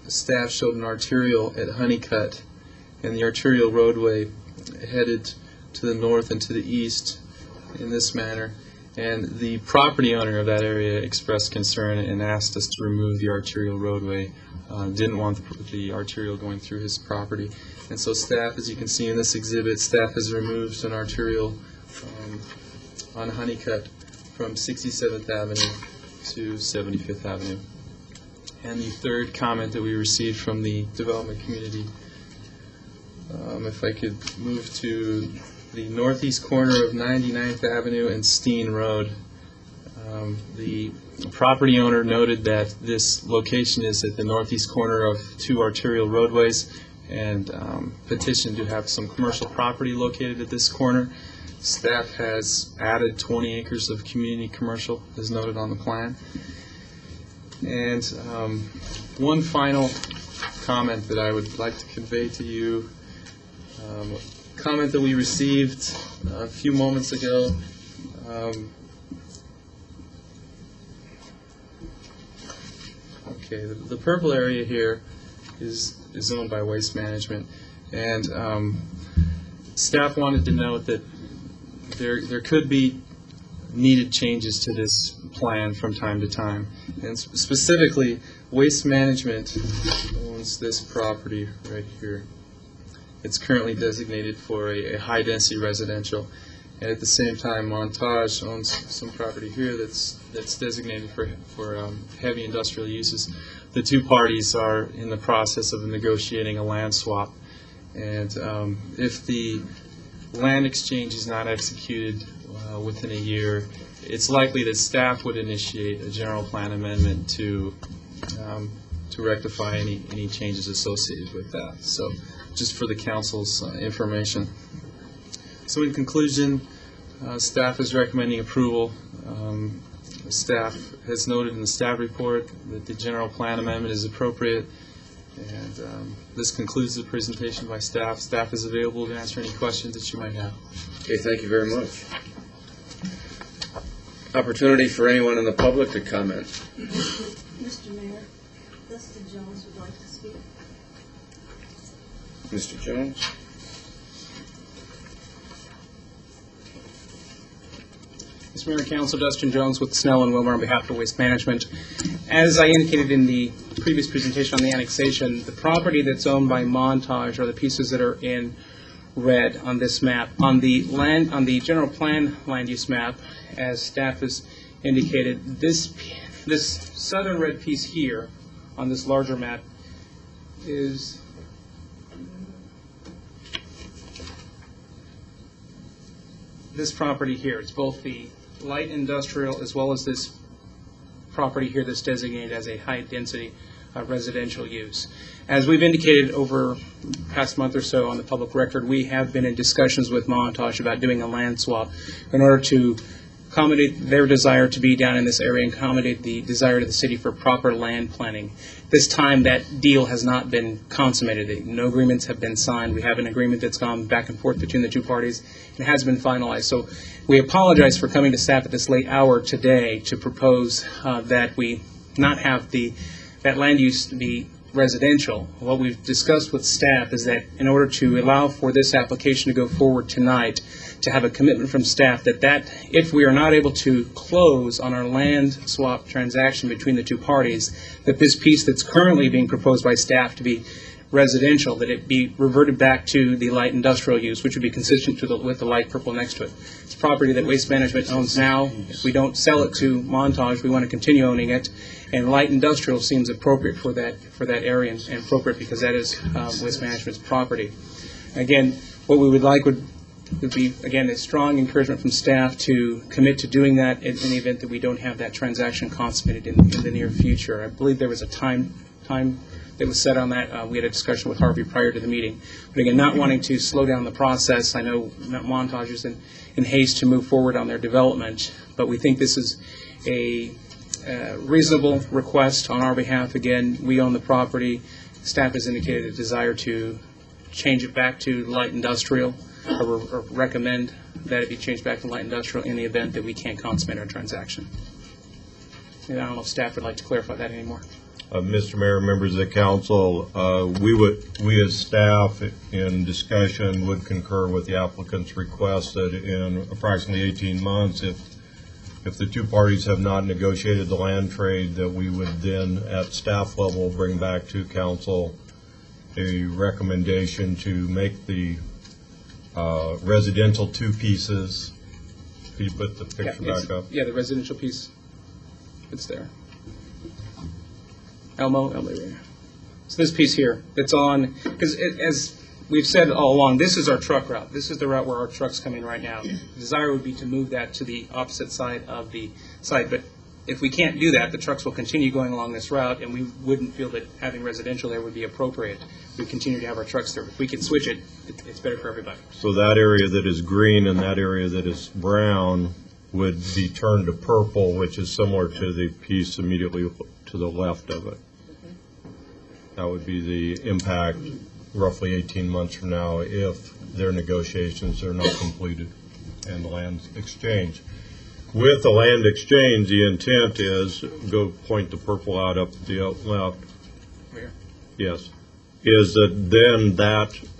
staff showed an arterial at Honeycutt, and the arterial roadway headed to the north and to the east in this manner. And the property owner of that area expressed concern and asked us to remove the arterial roadway, didn't want the arterial going through his property. And so staff, as you can see in this exhibit, staff has removed an arterial on Honeycutt from 67th Avenue to 75th Avenue. And the third comment that we received from the development community, if I could move to the northeast corner of 99th Avenue and Steen Road. The property owner noted that this location is at the northeast corner of two arterial roadways and petitioned to have some commercial property located at this corner. Staff has added 20 acres of community commercial, as noted on the plan. And one final comment that I would like to convey to you, comment that we received a few moments ago. Okay, the purple area here is owned by Waste Management, and staff wanted to note that there could be needed changes to this plan from time to time. And specifically, Waste Management owns this property right here. It's currently designated for a high-density residential. And at the same time, Montage owns some property here that's designated for heavy industrial uses. The two parties are in the process of negotiating a land swap. And if the land exchange is not executed within a year, it's likely that staff would initiate a general plan amendment to rectify any changes associated with that. So just for the council's information. So in conclusion, staff is recommending approval. Staff has noted in the staff report that the general plan amendment is appropriate. And this concludes the presentation by staff. Staff is available to answer any questions that you might have. Okay, thank you very much. Opportunity for anyone in the public to comment. Mr. Mayor, Dustin Jones would like to speak. Mr. Jones? Mr. Mayor and Council, Dustin Jones with Snell and Wilmer on behalf of Waste Management. As I indicated in the previous presentation on the annexation, the property that's owned by Montage are the pieces that are in red on this map. On the general plan land use map, as staff has indicated, this southern red piece here on this larger map is this property here. It's both the light industrial as well as this property here that's designated as a high-density residential use. As we've indicated over the past month or so on the public record, we have been in discussions with Montage about doing a land swap in order to accommodate their desire to be down in this area and accommodate the desire of the city for proper land planning. This time, that deal has not been consummated. No agreements have been signed. We have an agreement that's gone back and forth between the two parties. It has been finalized. So we apologize for coming to staff at this late hour today to propose that we not have that land use be residential. What we've discussed with staff is that in order to allow for this application to go forward tonight, to have a commitment from staff that if we are not able to close on our land swap transaction between the two parties, that this piece that's currently being proposed by staff to be residential, that it be reverted back to the light industrial use, which would be consistent with the light purple next to it. It's property that Waste Management owns now. If we don't sell it to Montage, we want to continue owning it. And light industrial seems appropriate for that area and appropriate because that is Waste Management's property. Again, what we would like would be, again, a strong encouragement from staff to commit to doing that in the event that we don't have that transaction consummated in the near future. I believe there was a time that was set on that. We had a discussion with Harvey prior to the meeting. But again, not wanting to slow down the process. I know Montage is in haste to move forward on their development, but we think this is a reasonable request on our behalf. Again, we own the property. Staff has indicated a desire to change it back to light industrial, or recommend that it be changed back to light industrial in the event that we can't consummate our transaction. And I don't know if staff would like to clarify that anymore. Mr. Mayor, members of the council, we as staff in discussion would concur with the applicant's request that in approximately 18 months, if the two parties have not negotiated the land trade, that we would then at staff level bring back to council a recommendation to make the residential two pieces. Can you put the picture back up? Yeah, the residential piece. It's there. Elmo. So this piece here, it's on, because as we've said all along, this is our truck route. This is the route where our truck's coming right now. The desire would be to move that to the opposite side of the site, but if we can't do that, the trucks will continue going along this route, and we wouldn't feel that having residential there would be appropriate. We continue to have our trucks there. If we can switch it, it's better for everybody. So that area that is green and that area that is brown would be turned to purple, which is similar to the piece immediately to the left of it. That would be the impact roughly 18 months from now if their negotiations are not completed and the land exchange. With the land exchange, the intent is, go point the purple out up the left. Where? Yes. Is that then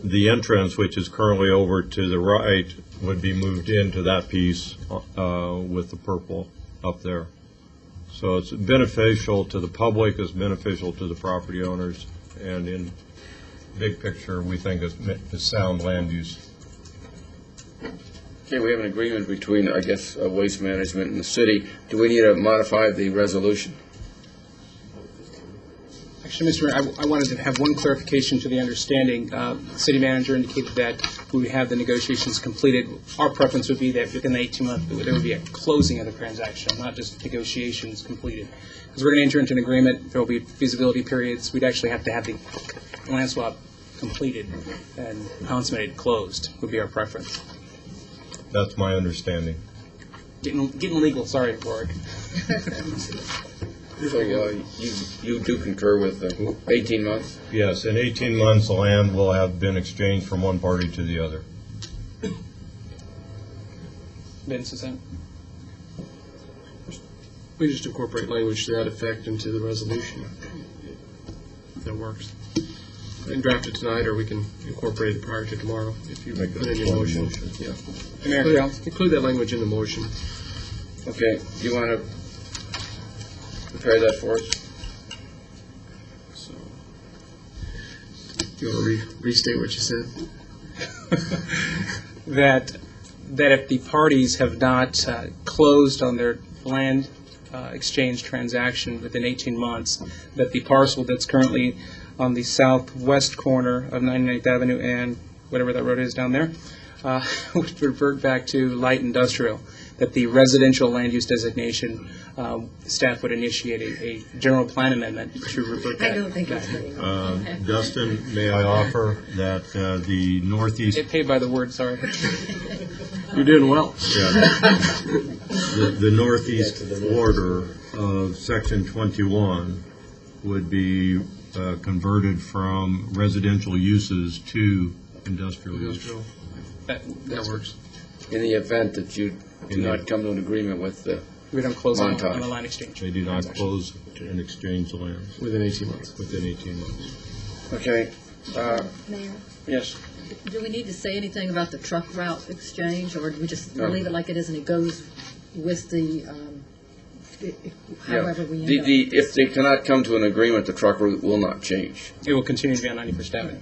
the entrance, which is currently over to the right, would be moved into that piece with the purple up there. So it's beneficial to the public, it's beneficial to the property owners, and in big picture, we think it's sound land use. Okay, we have an agreement between, I guess, Waste Management and the city. Do we need to modify the resolution? Actually, Mr. Mayor, I wanted to have one clarification to the understanding. The city manager indicated that we would have the negotiations completed. Our preference would be that within the 18 months, there would be a closing of the transaction, not just negotiations completed. Because we're going to enter into an agreement, there will be feasibility periods. We'd actually have to have the land swap completed and consummated, closed, would be our preference. That's my understanding. Getting legal, sorry, Warwick. So you do concur with 18 months? Yes, in 18 months, the land will have been exchanged from one party to the other. Vince, is that? We just incorporate language to that effect into the resolution. If that works. And draft it tonight, or we can incorporate it prior to tomorrow if you put it in your motion. Yeah. Include that language in the motion. Okay. Do you want to prepare that for us? So, do you want to restate what you said? that if the parties have not closed on their land exchange transaction within 18 months, that the parcel that's currently on the southwest corner of 99th Avenue and whatever that road is down there would revert back to light industrial. that the residential land use designation, staff would initiate a general plan amendment to revert that. I don't think it's very Dustin, may I offer that the northeast, It paid by the word, sorry. You're doing well. the northeast border of Section 21 would be converted from residential uses to industrial use. That works. In the event that you do not come to an agreement with the We don't close on Montage. the line exchange. They do not close and exchange the lands Within 18 months. within 18 months. Okay. Mayor, Yes. do we need to say anything about the truck route exchange, or do we just No. leave it like it is and it goes with the, however we The, end up? if they cannot come to an agreement, the truck route will not change. It will continue to be on 91st Avenue.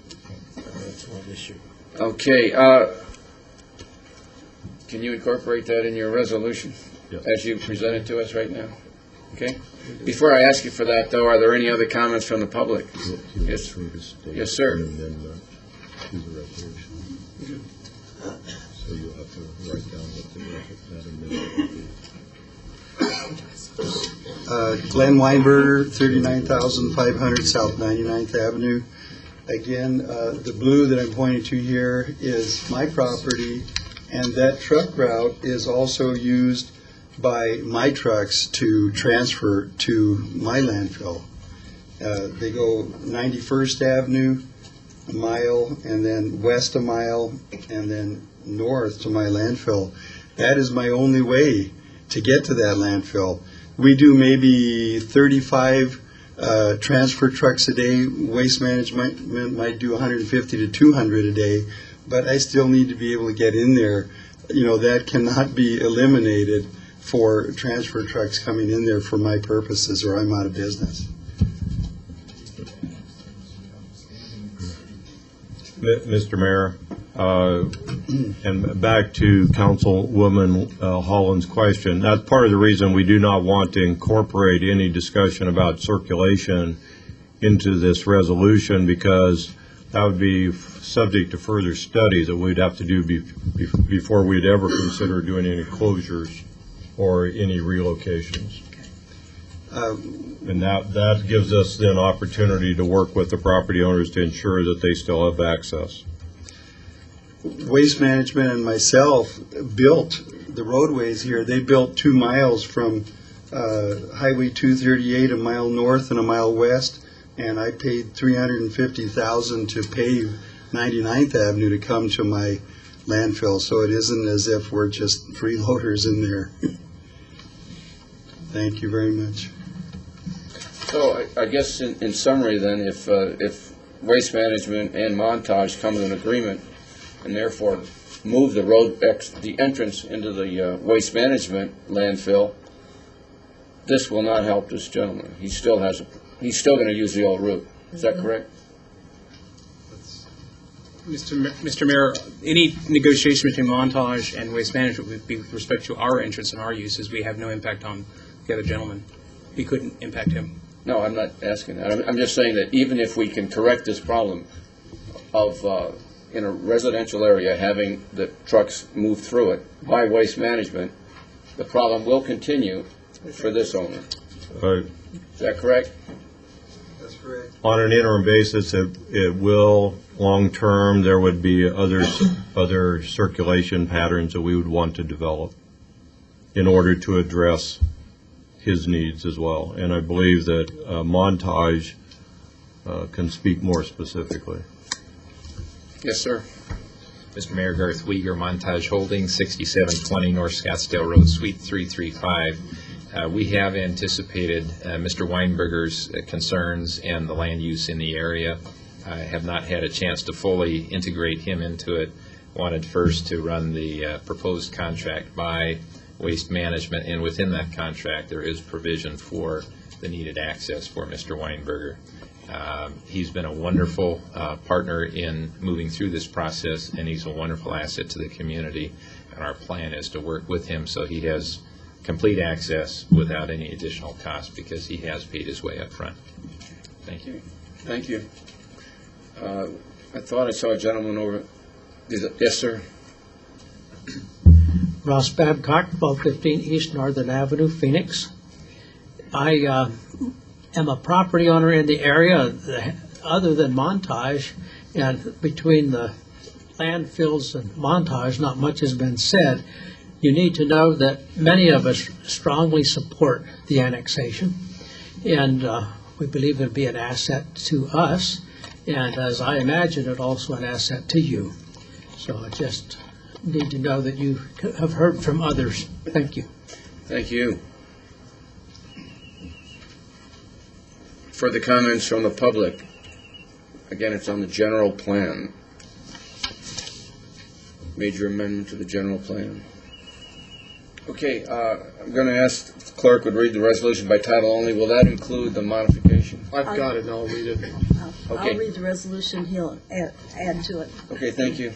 Okay, can you incorporate that in your resolution as you present it to us right now? Okay? Before I ask you for that, though, are there any other comments from the public? Yes, yes, sir. And then do the resolution. So you'll have to write down what the amendment will be. Glenn Weinberger, 39,500 South 99th Avenue. Again, the blue that I'm pointing to here is my property, and that truck route is also used by my trucks to transfer to my landfill. They go 91st Avenue, a mile, and then west a mile, and then north to my landfill. That is my only way to get to that landfill. We do maybe 35 transfer trucks a day. Waste management might do 150 to 200 a day, but I still need to be able to get in there. You know, that cannot be eliminated for transfer trucks coming in there for my purposes, or I'm out of business. Mr. Mayor, and back to Councilwoman Holland's question, that's part of the reason we do not want to incorporate any discussion about circulation into this resolution, because that would be subject to further studies that we'd have to do before we'd ever consider doing any closures or any relocations. And that gives us then opportunity to work with the property owners to ensure that they still have access. Waste Management and myself built the roadways here. They built 2 miles from Highway 238, a mile north and a mile west, and I paid $350,000 to pave 99th Avenue to come to my landfill. So it isn't as if we're just freeloaders in there. Thank you very much. So I guess in summary then, if Waste Management and Montage come to an agreement and therefore move the the entrance into the Waste Management landfill, this will not help this gentleman. He's still going to use the old route. Is that correct? Mr. Mayor, any negotiation between Montage and Waste Management would be with respect to our entrance and our uses. We have no impact on the other gentleman. We couldn't impact him. No, I'm not asking that. I'm just saying that even if we can correct this problem of, in a residential area, having the trucks move through it by Waste Management, the problem will continue for this owner. Is that correct? That's correct. On an interim basis, it will. Long-term, there would be other circulation patterns that we would want to develop in order to address his needs as well. And I believe that Montage can speak more specifically. Yes, sir. Mr. Mayor, Garth Weger, Montage Holdings, 6720 North Scottsdale Road, Suite 335. We have anticipated Mr. Weinberger's concerns and the land use in the area. I have not had a chance to fully integrate him into it. Wanted first to run the proposed contract by Waste Management, and within that contract there is provision for the needed access for Mr. Weinberger. He's been a wonderful partner in moving through this process, and he's a wonderful asset to the community, and our plan is to work with him so he has complete access without any additional cost, because he has paid his way up front. Thank you. Thank you. I thought I saw a gentleman over. Yes, sir. Ross Babcock, 1215 East Northern Avenue, Phoenix. I am a property owner in the area other than Montage, and between the landfills and Montage, not much has been said. You need to know that many of us strongly support the annexation, and we believe it'll be an asset to us, and as I imagine it, also an asset to you. So I just need to know that you have heard from others. Thank you. Thank you. Further comments from the public? Again, it's on the general plan. Major amendment to the general plan. Okay, I'm going to ask the clerk would read the resolution by title only. Will that include the modification? I've got it, and I'll read it. Okay. I'll read the resolution, he'll add to it. Okay, thank you.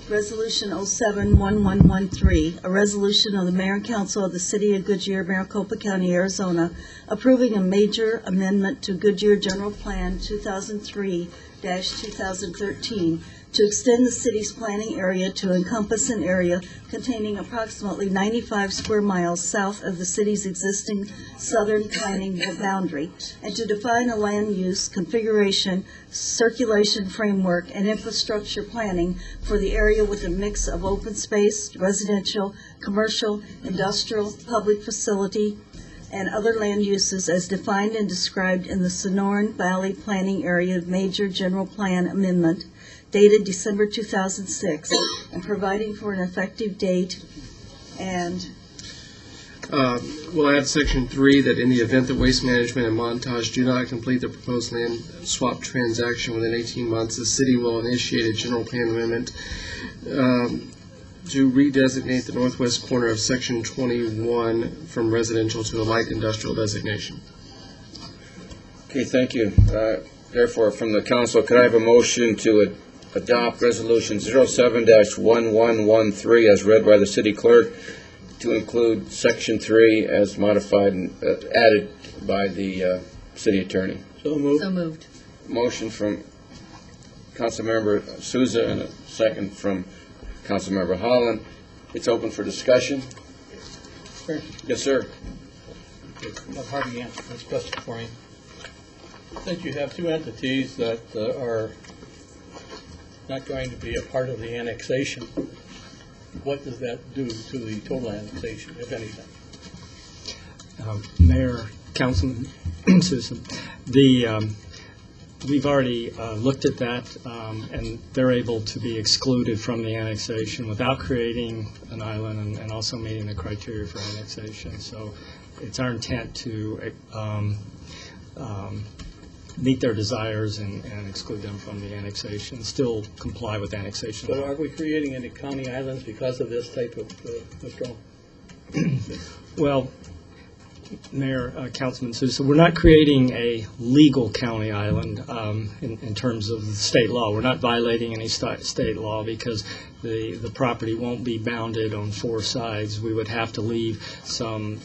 Resolution 07-1113, a resolution of the Mayor and Council of the City of Goodyear, Maricopa County, Arizona, approving a major amendment to Goodyear General Plan 2003-2013 to extend the city's planning area to encompass an area containing approximately 95 square miles south of the city's existing southern planning boundary, and to define a land use, configuration, circulation framework, and infrastructure planning for the area with a mix of open space, residential, commercial, industrial, public facility, and other land uses as defined and described in the Sonoran Valley Planning Area Major General Plan Amendment dated December 2006, and providing for an effective date, and we'll add Section 3 that in the event that Waste Management and Montage do not complete the proposed land swap transaction within 18 months, the city will initiate a general plan amendment to redesignate the northwest corner of Section 21 from residential to a light industrial designation. Okay, thank you. Therefore, from the council, could I have a motion to adopt Resolution 07-1113 as read by the city clerk to include Section 3 as modified and added by the city attorney? So moved. So moved. Motion from Councilmember Souza and a second from Councilmember Holland. It's open for discussion. Sure. Yes, sir. I'll hardly answer this question for me. Since you have two entities that are not going to be a part of the annexation, what does that do to the total annexation, if anything? Mayor, Councilman Susan, we've already looked at that, and they're able to be excluded from the annexation without creating an island and also meeting the criteria for annexation. So it's our intent to meet their desires and exclude them from the annexation, still comply with annexation. So are we creating any county islands because of this type of withdrawal? Well, Mayor, Councilman Sousa, we're not creating a legal county island in terms of state law. We're not violating any state law because the property won't be bounded on four sides. We would have to leave some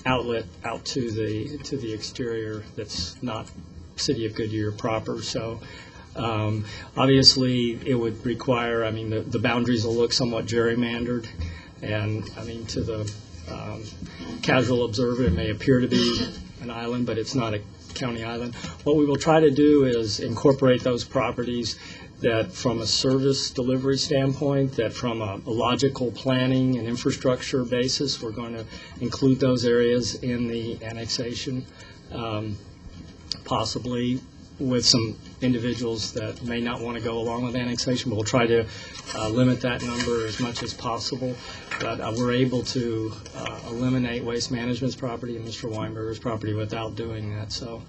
outlet out to the exterior that's not City of Goodyear proper. So obviously it would require, the boundaries will look somewhat gerrymandered, and to the casual observer it may appear to be an island, but it's not a county island. What we will try to do is incorporate those properties that from a service delivery standpoint, that from a logical planning and infrastructure basis, we're going to include those areas in the annexation, possibly with some individuals that may not want to go along with annexation, but we'll try to limit that number as much as possible. But we're able to eliminate Waste Management's property and Mr. Weinberger's property without doing that. So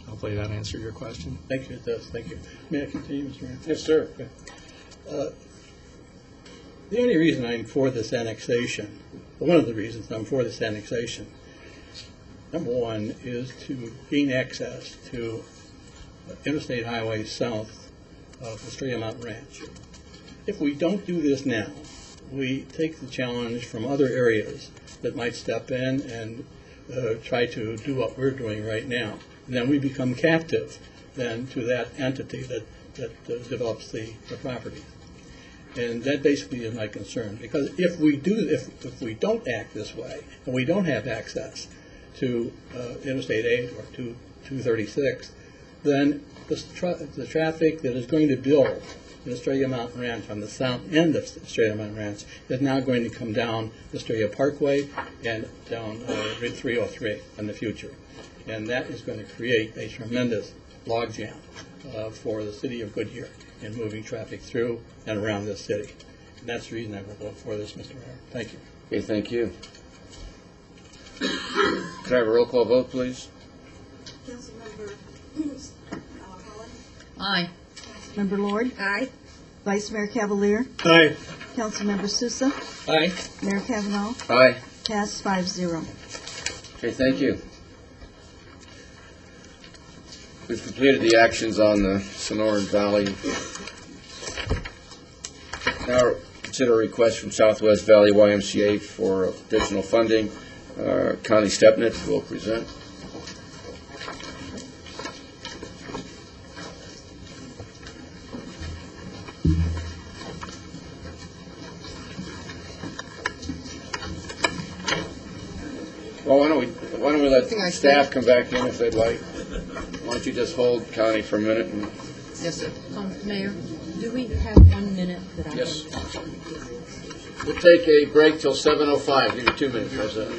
hopefully that answered your question. Thank you, it does. Thank you. May I continue, Mr. Mayor? Yes, sir. Okay. The only reason I'm for this annexation, one of the reasons I'm for this annexation, number one, is to gain access to Interstate Highway south of Estrella Mountain Ranch. If we don't do this now, we take the challenge from other areas that might step in and try to do what we're doing right now. And then we become captive then to that entity that develops the property. And that basically is my concern, because if we don't act this way, and we don't have access to Interstate 8 or 236, then the traffic that is going to build in Estrella Mountain Ranch on the south end of Estrella Mountain Ranch is now going to come down Estrella Parkway and down Route 303 in the future. And that is going to create a tremendous logjam for the city of Goodyear in moving traffic through and around this city. And that's the reason I will vote for this, Mr. Mayor. Thank you. Okay, thank you. Can I have a roll call vote, please? Councilmember Holland? Aye. Member Lord? Aye. Vice Mayor Cavalier? Aye. Councilmember Sousa? Aye. Mayor Kavanaugh? Aye. Passed 5-0. Okay, thank you. We've completed the actions on the Sonoran Valley. Now consider a request from Southwest Valley YMCA for additional funding. Connie Stepnitz will present. Well, why don't we let staff come back in if they'd like? Why don't you just hold Connie for a minute? And Yes, sir. Mayor, do we have 1 minute that I Yes. can? We'll take a break till 7:05. Give you 2 minutes, how's that?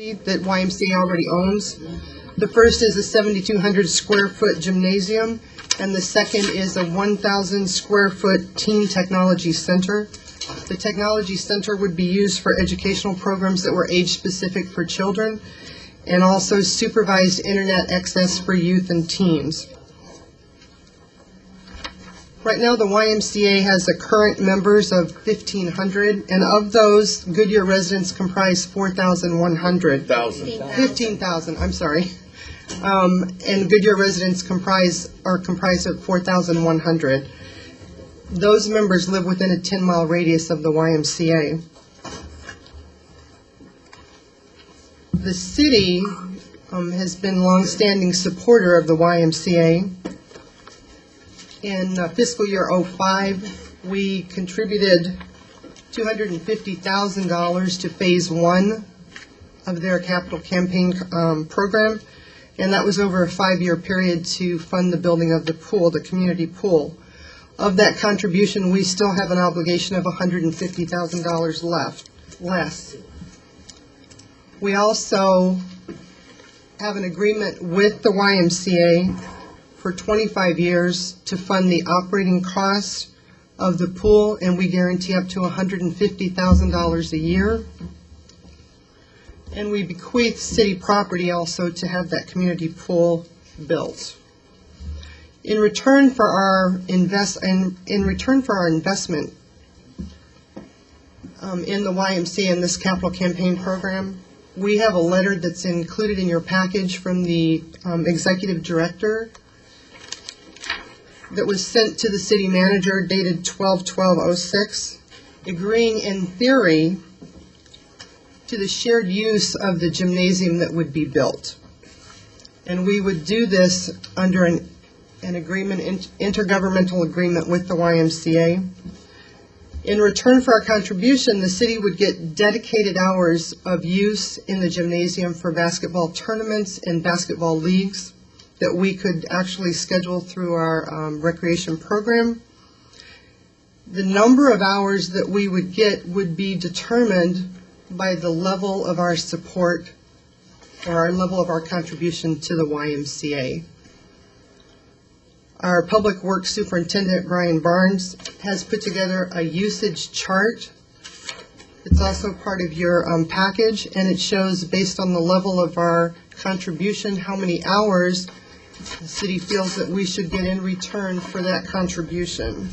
that YMCA already owns. The first is a 7,200 square foot gymnasium, and the second is a 1,000 square foot teen technology center. The technology center would be used for educational programs that were age specific for children, and also supervised internet access for youth and teens. Right now, the YMCA has a current members of 1,500, and of those, Goodyear residents comprise 4,100. 15,000, I'm sorry. And Goodyear residents are comprised of 4,100. Those members live within a 10-mile radius of the YMCA. The city has been longstanding supporter of the YMCA. In fiscal year '05, we contributed $250,000 to Phase 1 of their capital campaign program, and that was over a 5-year period to fund the building of the pool, the community pool. Of that contribution, we still have an obligation of $150,000 less. We also have an agreement with the YMCA for 25 years to fund the operating costs of the pool, and we guarantee up to $150,000 a year. And we bequeath city property also to have that community pool built. In return for our investment in the YMCA and this capital campaign program, we have a letter that's included in your package from the executive director that was sent to the city manager dated 12/12/06, agreeing in theory to the shared use of the gymnasium that would be built. And we would do this under an agreement, intergovernmental agreement with the YMCA. In return for our contribution, the city would get dedicated hours of use in the gymnasium for basketball tournaments and basketball leagues that we could actually schedule through our recreation program. The number of hours that we would get would be determined by the level of our support or our level of our contribution to the YMCA. Our Public Works Superintendent, Brian Barnes, has put together a usage chart. It's also part of your package, and it shows, based on the level of our contribution, how many hours the city feels that we should get in return for that contribution.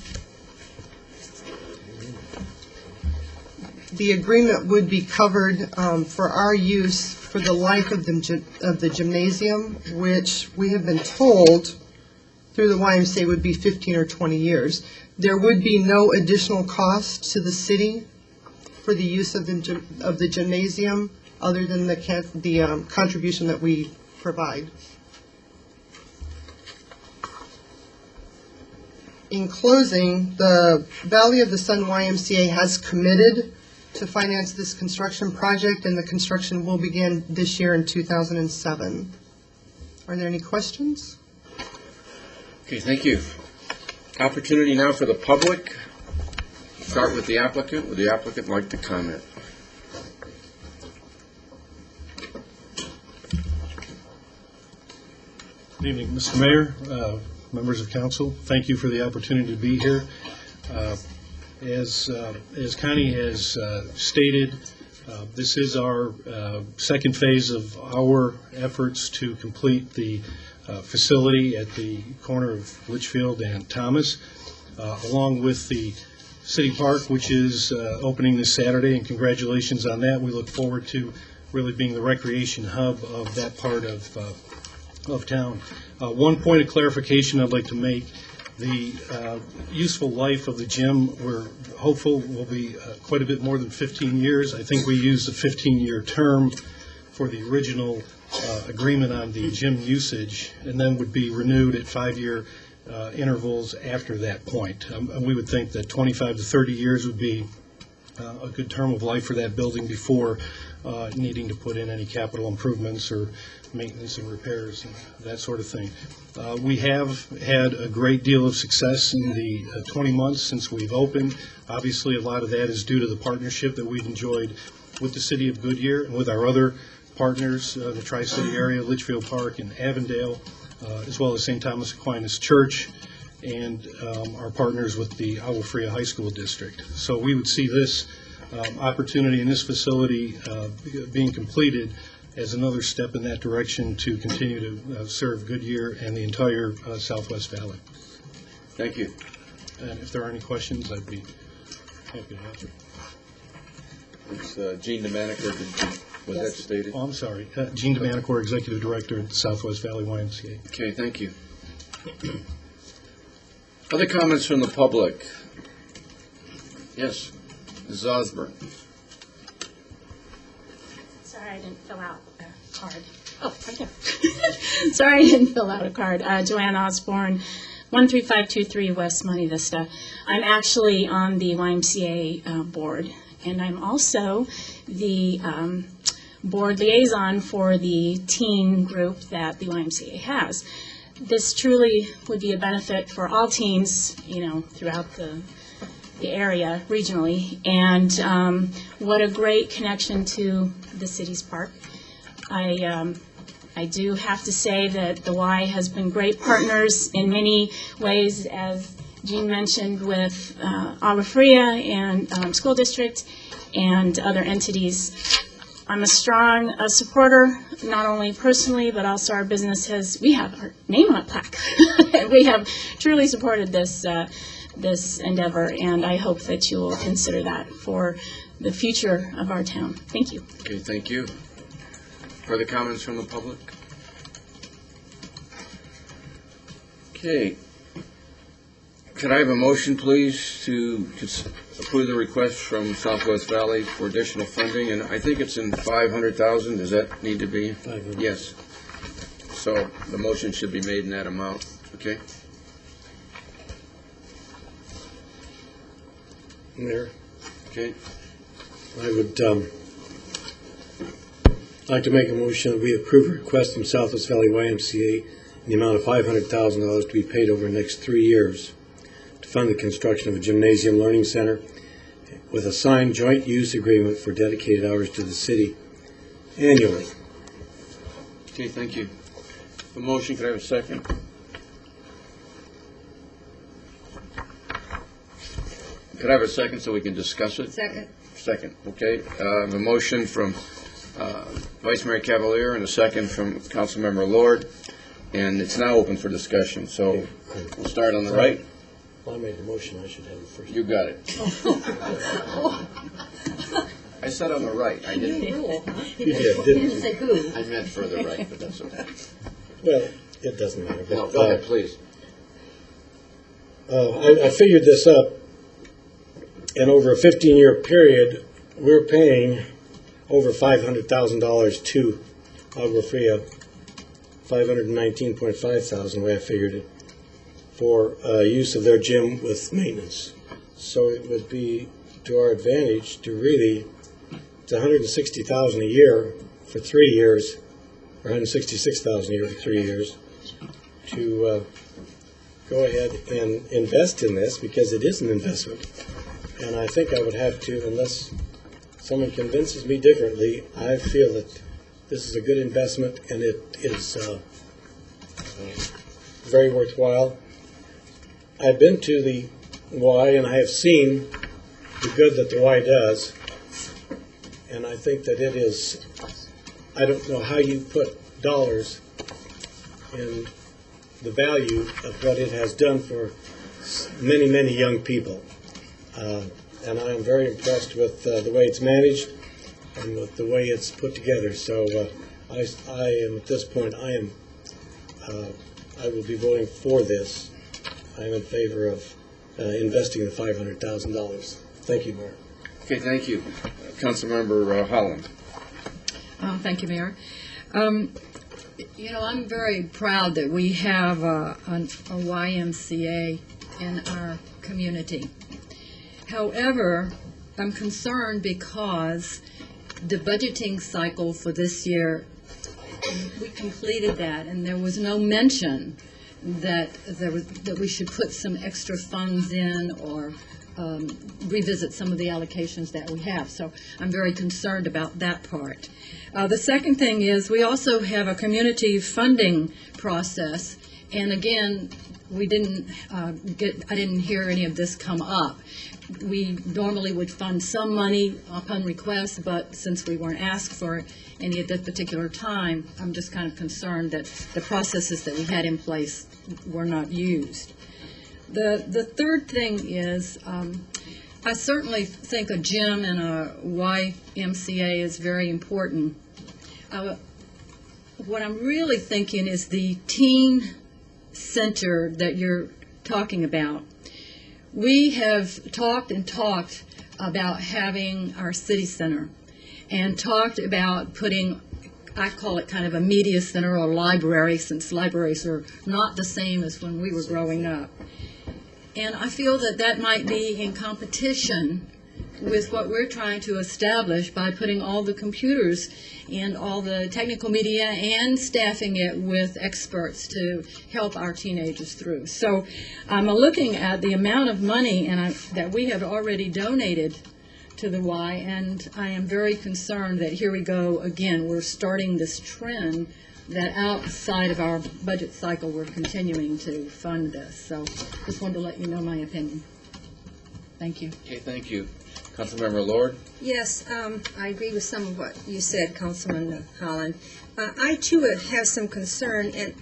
The agreement would be covered for our use for the life of the gymnasium, which we have been told through the YMCA would be 15 or 20 years. There would be no additional cost to the city for the use of the gymnasium other than the contribution that we provide. In closing, the Valley of the Sun YMCA has committed to finance this construction project, and the construction will begin this year in 2007. Are there any questions? Okay, thank you. Opportunity now for the public. Start with the applicant. Would the applicant like to comment? Good evening, Mr. Mayor, members of council. Thank you for the opportunity to be here. As Connie has stated, this is our second phase of our efforts to complete the facility at the corner of Litchfield and Thomas, along with the City Park, which is opening this Saturday, and congratulations on that. We look forward to really being the recreation hub of that part of town. One point of clarification I'd like to make: the useful life of the gym, we're hopeful, will be quite a bit more than 15 years. I think we used a 15-year term for the original agreement on the gym usage, and then would be renewed at 5-year intervals after that point. We would think that 25 to 30 years would be a good term of life for that building before needing to put in any capital improvements or maintenance and repairs and that sort of thing. We have had a great deal of success in the 20 months since we've opened. Obviously, a lot of that is due to the partnership that we've enjoyed with the City of Goodyear and with our other partners in the Tri-City area, Litchfield Park and Avondale, as well as St. Thomas Aquinas Church, and our partners with the Agua Fria High School District. So we would see this opportunity in this facility being completed as another step in that direction to continue to serve Goodyear and the entire Southwest Valley. Thank you. And if there are any questions, I'd be happy to answer. It's Gene DeManiker, was that stated? Oh, I'm sorry. Gene DeManicore, Executive Director at the Southwest Valley YMCA. Okay, thank you. Other comments from the public? Yes, Mrs. Osborne. Sorry, I didn't fill out a card. Oh, right there. Sorry, I didn't fill out a card. Joanne Osborne, 13523 West Monte Vista. I'm actually on the YMCA board, and I'm also the board liaison for the teen group that the YMCA has. This truly would be a benefit for all teens, throughout the area regionally, and what a great connection to the city's park. I do have to say that the Y has been great partners in many ways, as Jean mentioned, with Agua Fria and school district and other entities. I'm a strong supporter, not only personally, but also our business we have our name on a plaque. We have truly supported this endeavor, and I hope that you will consider that for the future of our town. Thank you. Okay, thank you. Further comments from the public? Okay. Could I have a motion, please, to approve the request from Southwest Valley for additional funding? And I think it's in $500,000. Does that need to be? 500. Yes. So the motion should be made in that amount. Okay. Mayor, Okay. I would like to make a motion that we approve a request from Southwest Valley YMCA in the amount of $500,000 to be paid over the next 3 years to fund the construction of a gymnasium learning center with a signed joint use agreement for dedicated hours to the city annually. Okay, thank you. The motion, could I have a second? Could I have a second so we can discuss it? Second. Second, okay. I have a motion from Vice Mayor Cavalier and a second from Councilmember Lord, and it's now open for discussion. So we'll start on the right. Well, I made the motion, I should have it first. You got it. I said on the right. I didn't. You did, didn't you? say who. I meant further right, but that's okay. Well, it doesn't matter. No, But, go ahead, please. I figured this up, and over a 15-year period, we're paying over $500,000 to Agua Fria, $519,500, the way I figured it, for use of their gym with maintenance. So it would be to our advantage to really, it's $160,000 a year for 3 years, or $166,000 a year for 3 years, to go ahead and invest in this, because it is an investment. And I think I would have to, unless someone convinces me differently, I feel that this is a good investment and it is very worthwhile. I've been to the Y and I have seen the good that the Y does, and I think that it is, I don't know how you put dollars in the value of what it has done for many, many young people. And I am very impressed with the way it's managed and with the way it's put together. So I am, at this point, I will be voting for this. I am in favor of investing the $500,000. Thank you, Mayor. Okay, thank you. Councilmember Holland. Thank you, Mayor. I'm very proud that we have a YMCA in our community. However, I'm concerned because the budgeting cycle for this year, we completed that, and there was no mention that we should put some extra funds in or revisit some of the allocations that we have. So I'm very concerned about that part. The second thing is we also have a community funding process, and again, I didn't hear any of this come up. We normally would fund some money upon request, but since we weren't asked for any at this particular time, I'm just kind of concerned that the processes that we had in place were not used. The third thing is, I certainly think a gym and a YMCA is very important. What I'm really thinking is the teen center that you're talking about. We have talked and talked about having our city center and talked about putting, I call it kind of a media center or library, since libraries are not the same as when we were growing up. And I feel that that might be in competition with what we're trying to establish by putting all the computers and all the technical media and staffing it with experts to help our teenagers through. So I'm looking at the amount of money that we have already donated to the Y, and I am very concerned that here we go again. We're starting this trend that outside of our budget cycle we're continuing to fund this. So just wanted to let you know my opinion. Thank you. Okay, thank you. Councilmember Lord? Yes, I agree with some of what you said, Councilman Holland. I too have some concern, and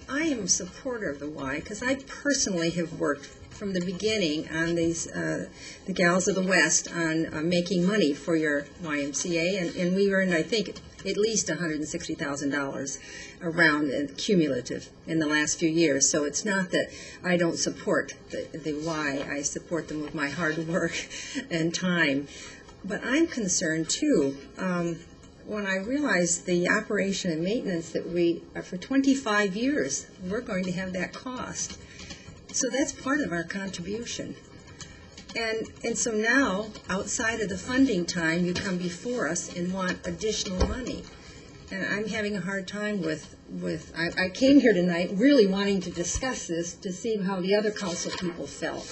I am a supporter of the Y because I personally have worked from the beginning on these, the Gals of the West, on making money for your YMCA, and we earned, I think, at least $160,000 around cumulative in the last few years. So it's not that I don't support the Y. I support them with my hard work and time. But I'm concerned, too, when I realize the operation and maintenance that we, for 25 years, we're going to have that cost. So that's part of our contribution. And so now, outside of the funding time, you come before us and want additional money. And I'm having a hard time with I came here tonight really wanting to discuss this to see how the other council people felt.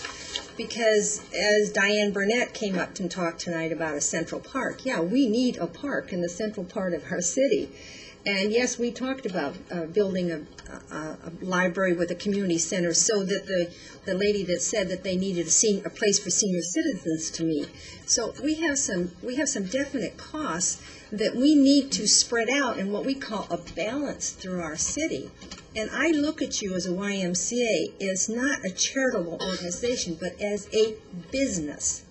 Because as Diane Burnett came up and talked tonight about a central park, yeah, we need a park in the central part of our city. And yes, we talked about building a library with a community center so that the lady that said that they needed a place for senior citizens to meet. So we have some definite costs that we need to spread out in what we call a balance through our city. And I look at you as a YMCA as not a charitable organization, but as a business.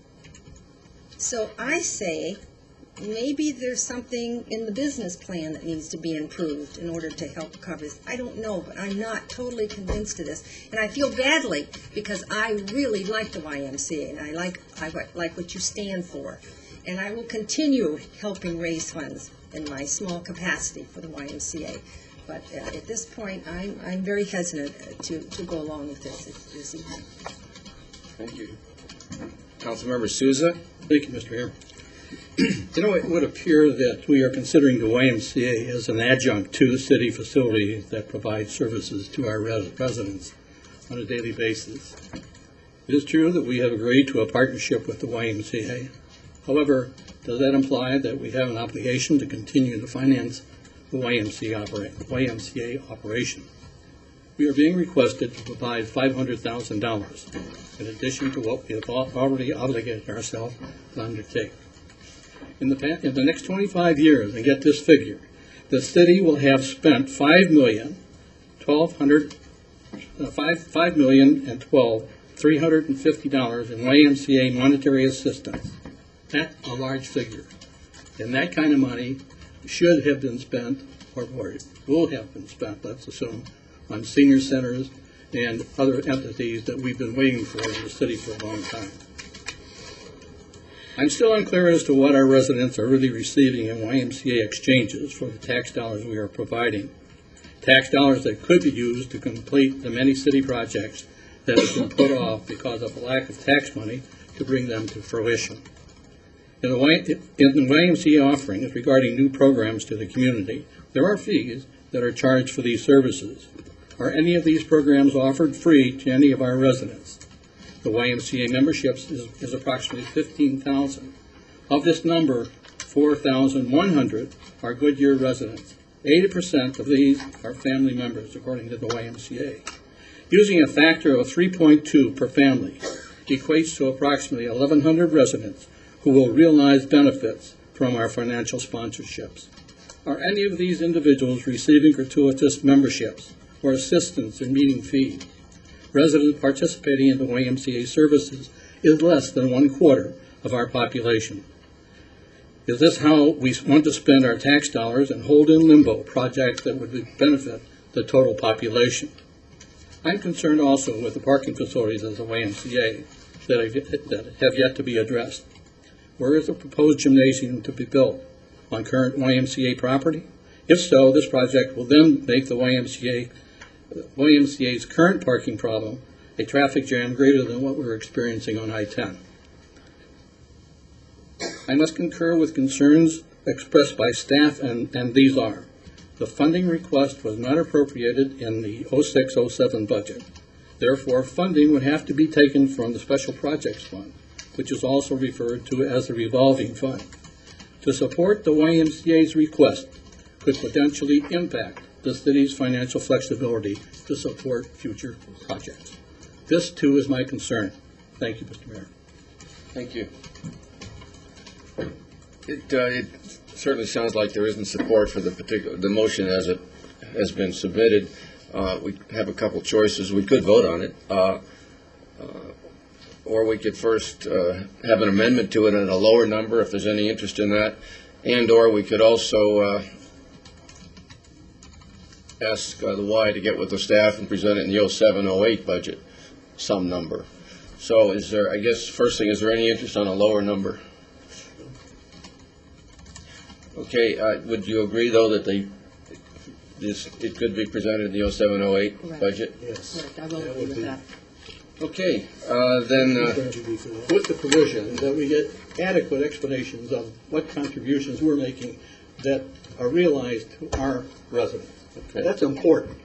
So I say, maybe there's something in the business plan that needs to be improved in order to help cover this. I don't know, but I'm not totally convinced of this. And I feel badly because I really like the YMCA, and I like what you stand for. And I will continue helping raise funds in my small capacity for the YMCA. But at this point, I'm very hesitant to go along with this evening. Thank you. Councilmember Souza? Thank you, Mr. Mayor. You know, it would appear that we are considering the YMCA as an adjunct to the city facility that provides services to our residents on a daily basis. It is true that we have agreed to a partnership with the YMCA. However, does that imply that we have an obligation to continue to finance the YMCA operation? We are being requested to provide $500,000 in addition to what we have already obligated ourselves to undertake. In the next 25 years, and get this figure, the city will have spent $5,012,350 in YMCA monetary assistance. That's a large figure. And that kind of money should have been spent, or will have been spent, let's assume, on senior centers and other entities that we've been waiting for in the city for a long time. I'm still unclear as to what our residents are really receiving in YMCA exchanges for the tax dollars we are providing. Tax dollars that could be used to complete the many city projects that have been put off because of a lack of tax money to bring them to fruition. In the YMCA offerings regarding new programs to the community, there are fees that are charged for these services. Are any of these programs offered free to any of our residents? The YMCA memberships is approximately 15,000. Of this number, 4,100 are Goodyear residents. 80% of these are family members, according to the YMCA. Using a factor of 3.2 per family equates to approximately 1,100 residents who will realize benefits from our financial sponsorships. Are any of these individuals receiving gratuitous memberships or assistance in meeting fees? Residents participating in the YMCA services is less than 1/4 of our population. Is this how we want to spend our tax dollars and hold in limbo projects that would benefit the total population? I'm concerned also with the parking facilities as a YMCA that have yet to be addressed. Where is the proposed gymnasium to be built? On current YMCA property? If so, this project will then make the YMCA's current parking problem a traffic jam greater than what we're experiencing on I-10. I must concur with concerns expressed by staff, and these are: the funding request was not appropriated in the 06-07 budget. Therefore, funding would have to be taken from the Special Projects Fund, which is also referred to as the revolving fund. To support the YMCA's request could potentially impact the city's financial flexibility to support future projects. This, too, is my concern. Thank you, Mr. Mayor. Thank you. It certainly sounds like there isn't support for the motion as it has been submitted. We have a couple choices. We could vote on it, or we could first have an amendment to it at a lower number if there's any interest in that, and or we could also ask the Y to get with the staff and present it in the 07-08 budget, some number. So is there, I guess, first thing, is there any interest on a lower number? Okay, would you agree, though, that it could be presented in the 07-08 budget? Yes. Correct. I will agree with that. Okay, then... with the provision that we get adequate explanations of what contributions we're making that are realized to our residents. Okay. That's important.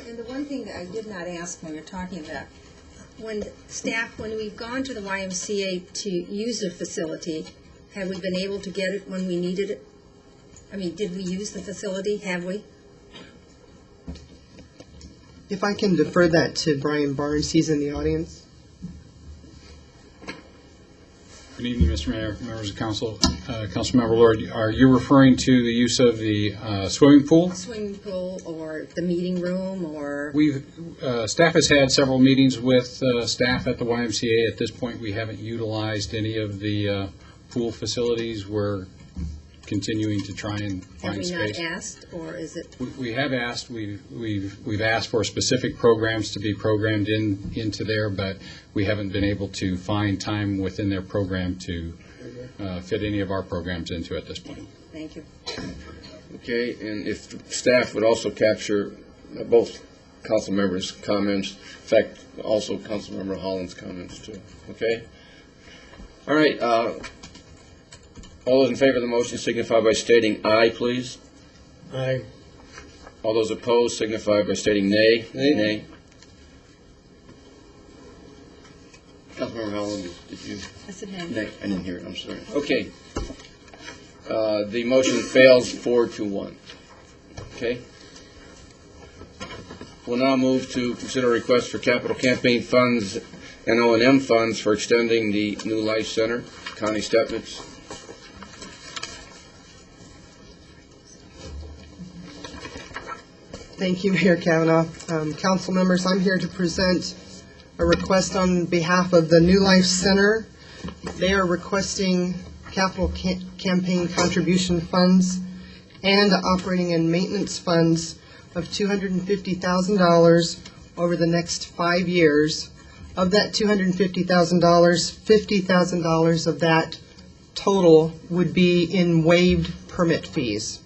And the one thing that I did not ask when we were talking about, when we've gone to the YMCA to use the facility, have we been able to get it when we needed it? I mean, did we use the facility? Have we? If I can defer that to Brian Barnes, he's in the audience. Good evening, Mr. Mayor, members of council. Councilmember Lord, are you referring to the use of the swimming pool? Swimming pool or the meeting room or? Staff has had several meetings with staff at the YMCA. At this point, we haven't utilized any of the pool facilities. We're continuing to try and find space. Have we not asked, or is it? We have asked. We've asked for specific programs to be programmed into there, but we haven't been able to find time within their program to fit any of our programs into at this point. Thank you. Okay, and if staff would also capture both council members' comments, in fact, also Councilmember Holland's comments too. Okay. All right. All those in favor of the motion signify by stating aye, please. Aye. All those opposed signify by stating nay. Nay. Councilmember Holland, did you? I said nay. Nay. I didn't hear it. I'm sorry. Okay. The motion fails 4-1. Okay. We'll now move to consider a request for capital campaign funds and O&M funds for extending the New Life Center. Connie Stepnitz. Thank you, Mayor Kavanaugh. Council members, I'm here to present a request on behalf of the New Life Center. They are requesting capital campaign contribution funds and operating and maintenance funds of $250,000 over the next 5 years. Of that $250,000, $50,000 of that total would be in waived permit fees.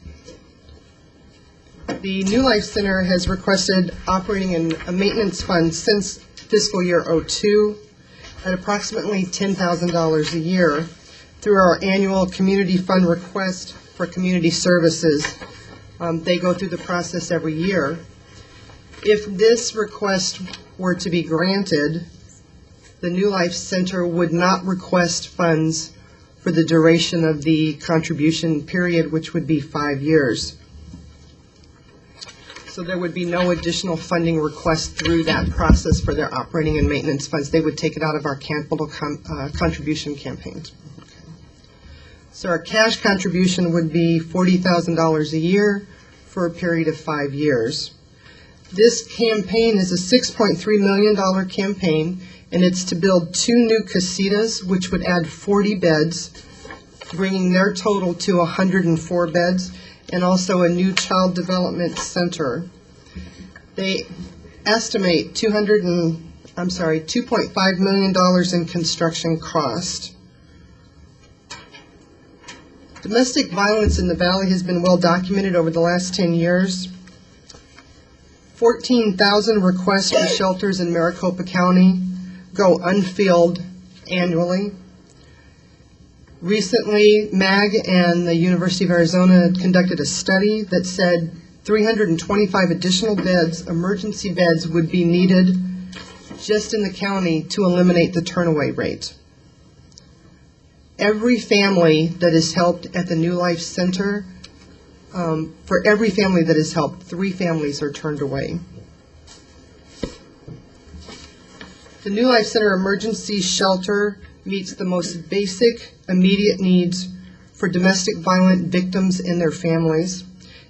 The New Life Center has requested operating and a maintenance fund since fiscal year '02 at approximately $10,000 a year through our annual community fund request for community services. They go through the process every year. If this request were to be granted, the New Life Center would not request funds for the duration of the contribution period, which would be 5 years. So there would be no additional funding request through that process for their operating and maintenance funds. They would take it out of our capital contribution campaigns. So our cash contribution would be $40,000 a year for a period of 5 years. This campaign is a $6.3 million campaign, and it's to build 2 new casitas, which would add 40 beds, bringing their total to 104 beds, and also a new child development center. They estimate $2.5 million in construction cost. Domestic violence in the Valley has been well documented over the last 10 years. 14,000 requests for shelters in Maricopa County go unfilled annually. Recently, MAG and the University of Arizona conducted a study that said 325 additional beds, emergency beds, would be needed just in the county to eliminate the turnaway rate. Every family that is helped at the New Life Center, for every family that is helped, 3 families are turned away. The New Life Center Emergency Shelter meets the most basic, immediate needs for domestic violent victims and their families.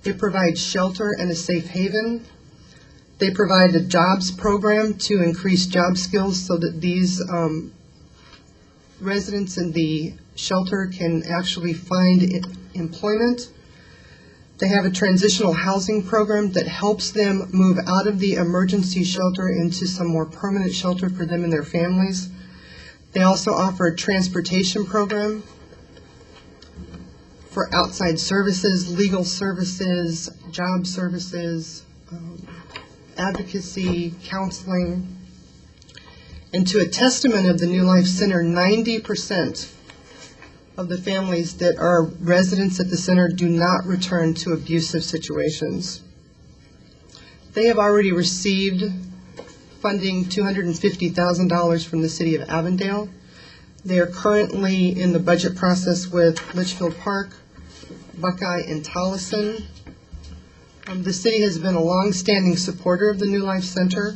It provides shelter and a safe haven. They provide a jobs program to increase job skills so that these residents in the shelter can actually find employment. They have a transitional housing program that helps them move out of the emergency shelter into some more permanent shelter for them and their families. They also offer a transportation program for outside services, legal services, job services, advocacy, counseling. And to a testament of the New Life Center, 90% of the families that are residents at the center do not return to abusive situations. They have already received funding $250,000 from the city of Avondale. They are currently in the budget process with Litchfield Park, Buckeye, and Tolleson. The city has been a long-standing supporter of the New Life Center.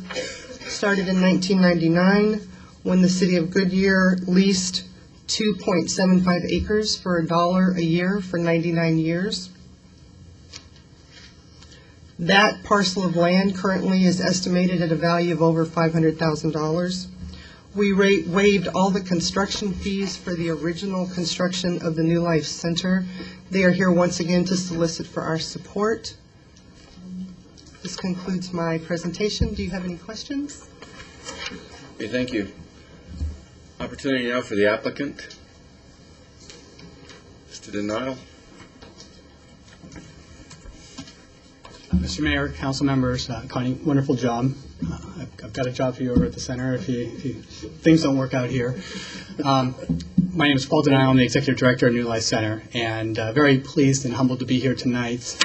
Started in 1999 when the city of Goodyear leased 2.75 acres for $1 a year for 99 years. That parcel of land currently is estimated at a value of over $500,000. We waived all the construction fees for the original construction of the New Life Center. They are here once again to solicit for our support. This concludes my presentation. Do you have any questions? Okay, thank you. Opportunity now for the applicant. Mr. Denial. Mr. Mayor, council members, Connie, wonderful job. I've got a job for you over at the center if things don't work out here. My name is Paul Denial. I'm the Executive Director of New Life Center, and very pleased and humbled to be here tonight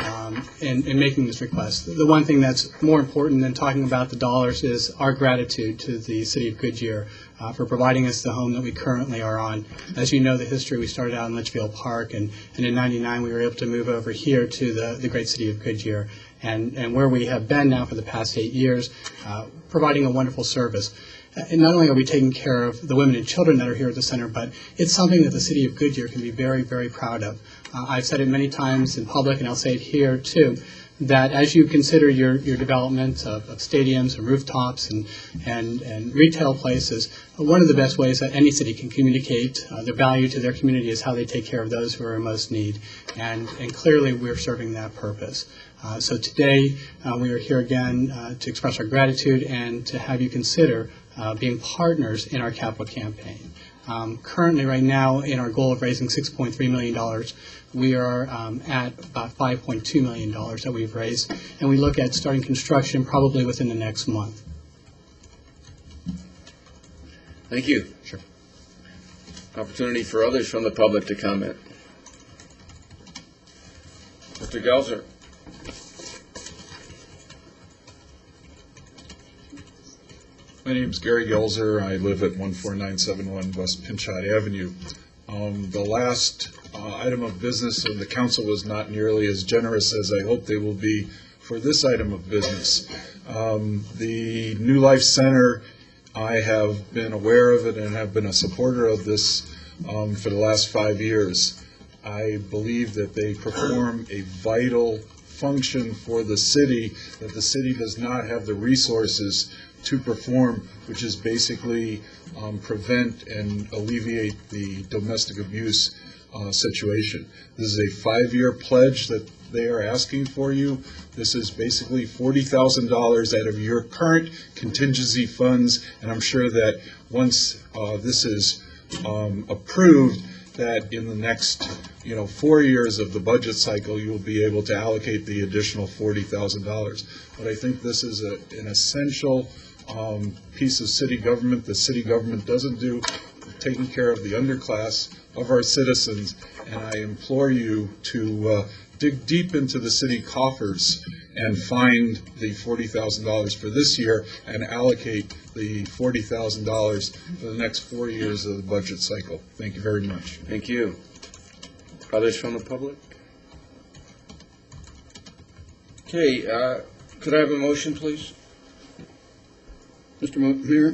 in making this request. The one thing that's more important than talking about the dollars is our gratitude to the City of Goodyear for providing us the home that we currently are on. As you know, the history, we started out in Litchfield Park, and in '99 we were able to move over here to the great City of Goodyear, and where we have been now for the past 8 years, providing a wonderful service. And not only are we taking care of the women and children that are here at the center, but it's something that the City of Goodyear can be very, very proud of. I've said it many times in public, and I'll say it here too, that as you consider your development of stadiums and rooftops and retail places, one of the best ways that any city can communicate their value to their community is how they take care of those who are in most need. And clearly we're serving that purpose. So today we are here again to express our gratitude and to have you consider being partners in our capital campaign. Currently, right now, in our goal of raising $6.3 million, we are at about $5.2 million that we've raised, and we look at starting construction probably within the next month. Thank you. Sure. Opportunity for others from the public to comment. Mr. Gelser. My name's Gary Gelzer. I live at 14971 West Pinchot Avenue. The last item of business of the council was not nearly as generous as I hope they will be for this item of business. The New Life Center, I have been aware of it and have been a supporter of this for the last 5 years. I believe that they perform a vital function for the city that the city does not have the resources to perform, which is basically prevent and alleviate the domestic abuse situation. This is a 5-year pledge that they are asking for you. This is basically $40,000 out of your current contingency funds, and I'm sure that once this is approved, that in the next 4 years of the budget cycle, you'll be able to allocate the additional $40,000. But I think this is an essential piece of city government the city government doesn't do, taking care of the underclass of our citizens. And I implore you to dig deep into the city coffers and find the $40,000 for this year and allocate the $40,000 for the next 4 years of the budget cycle. Thank you very much. Thank you. Others from the public? Okay, could I have a motion, please? Mr. Mayor,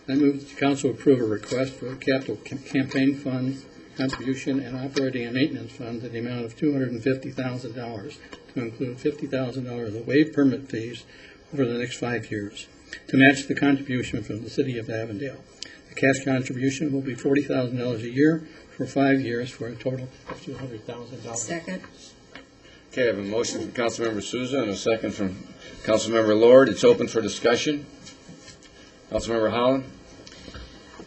I move that the council approve a request for a capital campaign fund contribution and operating and maintenance funds in the amount of $250,000 to include $50,000 of waived permit fees over the next 5 years to match the contribution from the city of Avondale. The cash contribution will be $40,000 a year for 5 years for a total of $200,000. Second. Okay, I have a motion from Councilmember Souza and a second from Councilmember Lord. It's open for discussion. Councilmember Holland?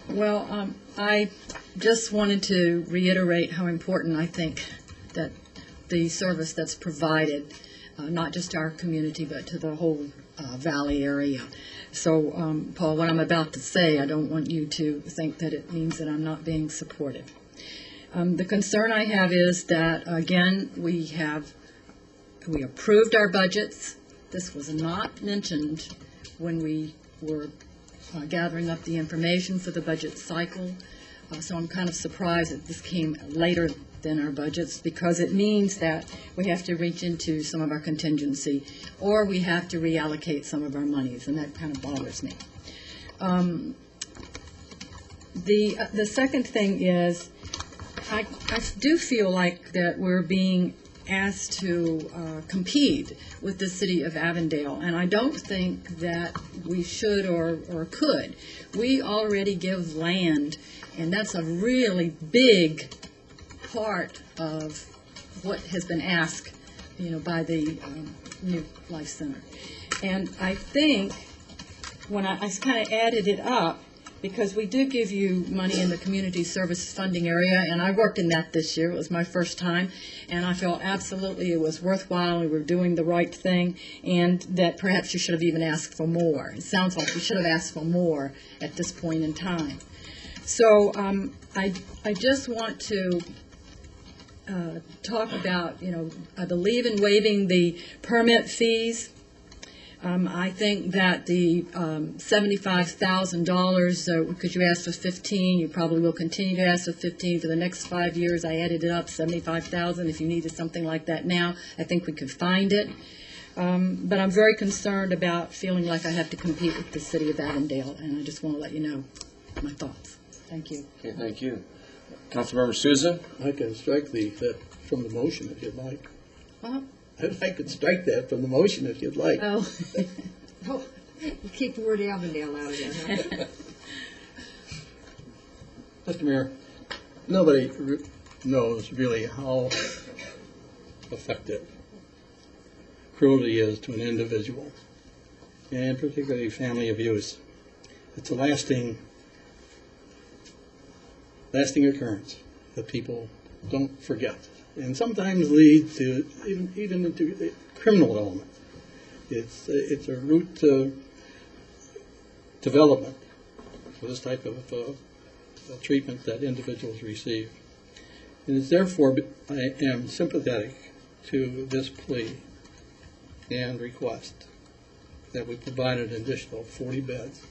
Well, I just wanted to reiterate how important I think that the service that's provided, not just to our community, but to the whole valley area. So, Paul, what I'm about to say, I don't want you to think that it means that I'm not being supportive. The concern I have is that, again, we approved our budgets. This was not mentioned when we were gathering up the information for the budget cycle. So I'm kind of surprised that this came later than our budgets, because it means that we have to reach into some of our contingency, or we have to reallocate some of our monies, and that kind of bothers me. The second thing is, I do feel like that we're being asked to compete with the city of Avondale, and I don't think that we should or could. We already give land, and that's a really big part of what has been asked, by the New Life Center. And I think when I kind of added it up, because we do give you money in the community service funding area, and I worked in that this year. It was my first time, and I felt absolutely it was worthwhile, we were doing the right thing, and that perhaps you should have even asked for more. It sounds like we should have asked for more at this point in time. So I just want to talk about, I believe in waiving the permit fees. I think that the $75,000, because you asked for 15, you probably will continue to ask for 15 for the next 5 years. I added it up, 75,000. If you needed something like that now, I think we could find it. But I'm very concerned about feeling like I have to compete with the city of Avondale, and I just want to let you know my thoughts. Thank you. Okay, thank you. Councilmember Souza? I can strike that from the motion if you'd like. Well, I could strike that from the motion if you'd like. Oh, oh, you keep the word Avondale out of there, huh? Mr. Mayor, nobody knows really how effective cruelty is to an individual, and particularly family abuse. It's a lasting occurrence that people don't forget, and sometimes lead to even into the criminal element. It's a root development for this type of treatment that individuals receive. And it's therefore I am sympathetic to this plea and request that we provided an additional 40 beds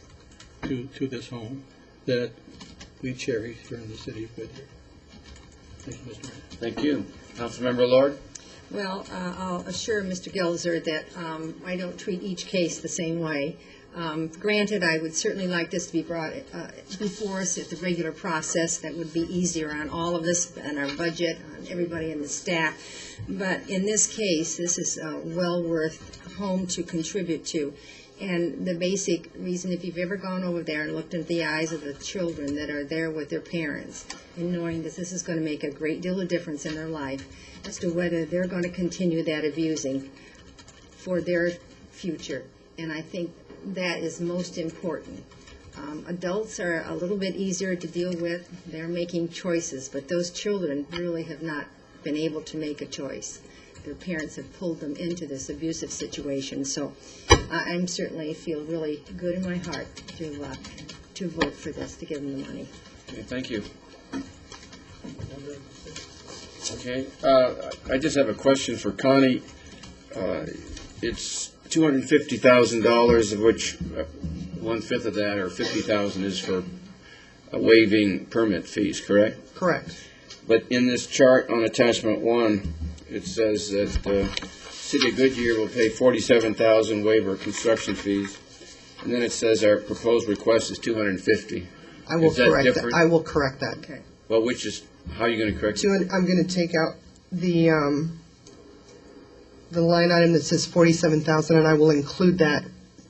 to this home that we cherish here in the city of Goodyear. Thank you, Mr. Mayor. Thank you. Councilmember Lord? Well, I'll assure Mr. Gelzer that I don't treat each case the same way. Granted, I would certainly like this to be brought before us at the regular process. That would be easier on all of us and our budget, on everybody in the staff. But in this case, this is well worth a home to contribute to. And the basic reason, if you've ever gone over there and looked into the eyes of the children that are there with their parents, and knowing that this is going to make a great deal of difference in their life as to whether they're going to continue that abusing for their future. And I think that is most important. Adults are a little bit easier to deal with. They're making choices, but those children really have not been able to make a choice. Their parents have pulled them into this abusive situation. So I'm certainly feel really good in my heart to vote for this, to give them the money. Okay, thank you. Okay, I just have a question for Connie. It's $250,000, of which one-fifth of that, or $50,000, is for waiving permit fees, correct? Correct. But in this chart on attachment 1, it says that the City of Goodyear will pay $47,000 waiver construction fees, and then it says our proposed request is $250,000. I will Is that correct that. different? I will correct that. Okay. Well, which is, how are you going to correct it? I'm going to take out the line item that says 47,000, and I will include that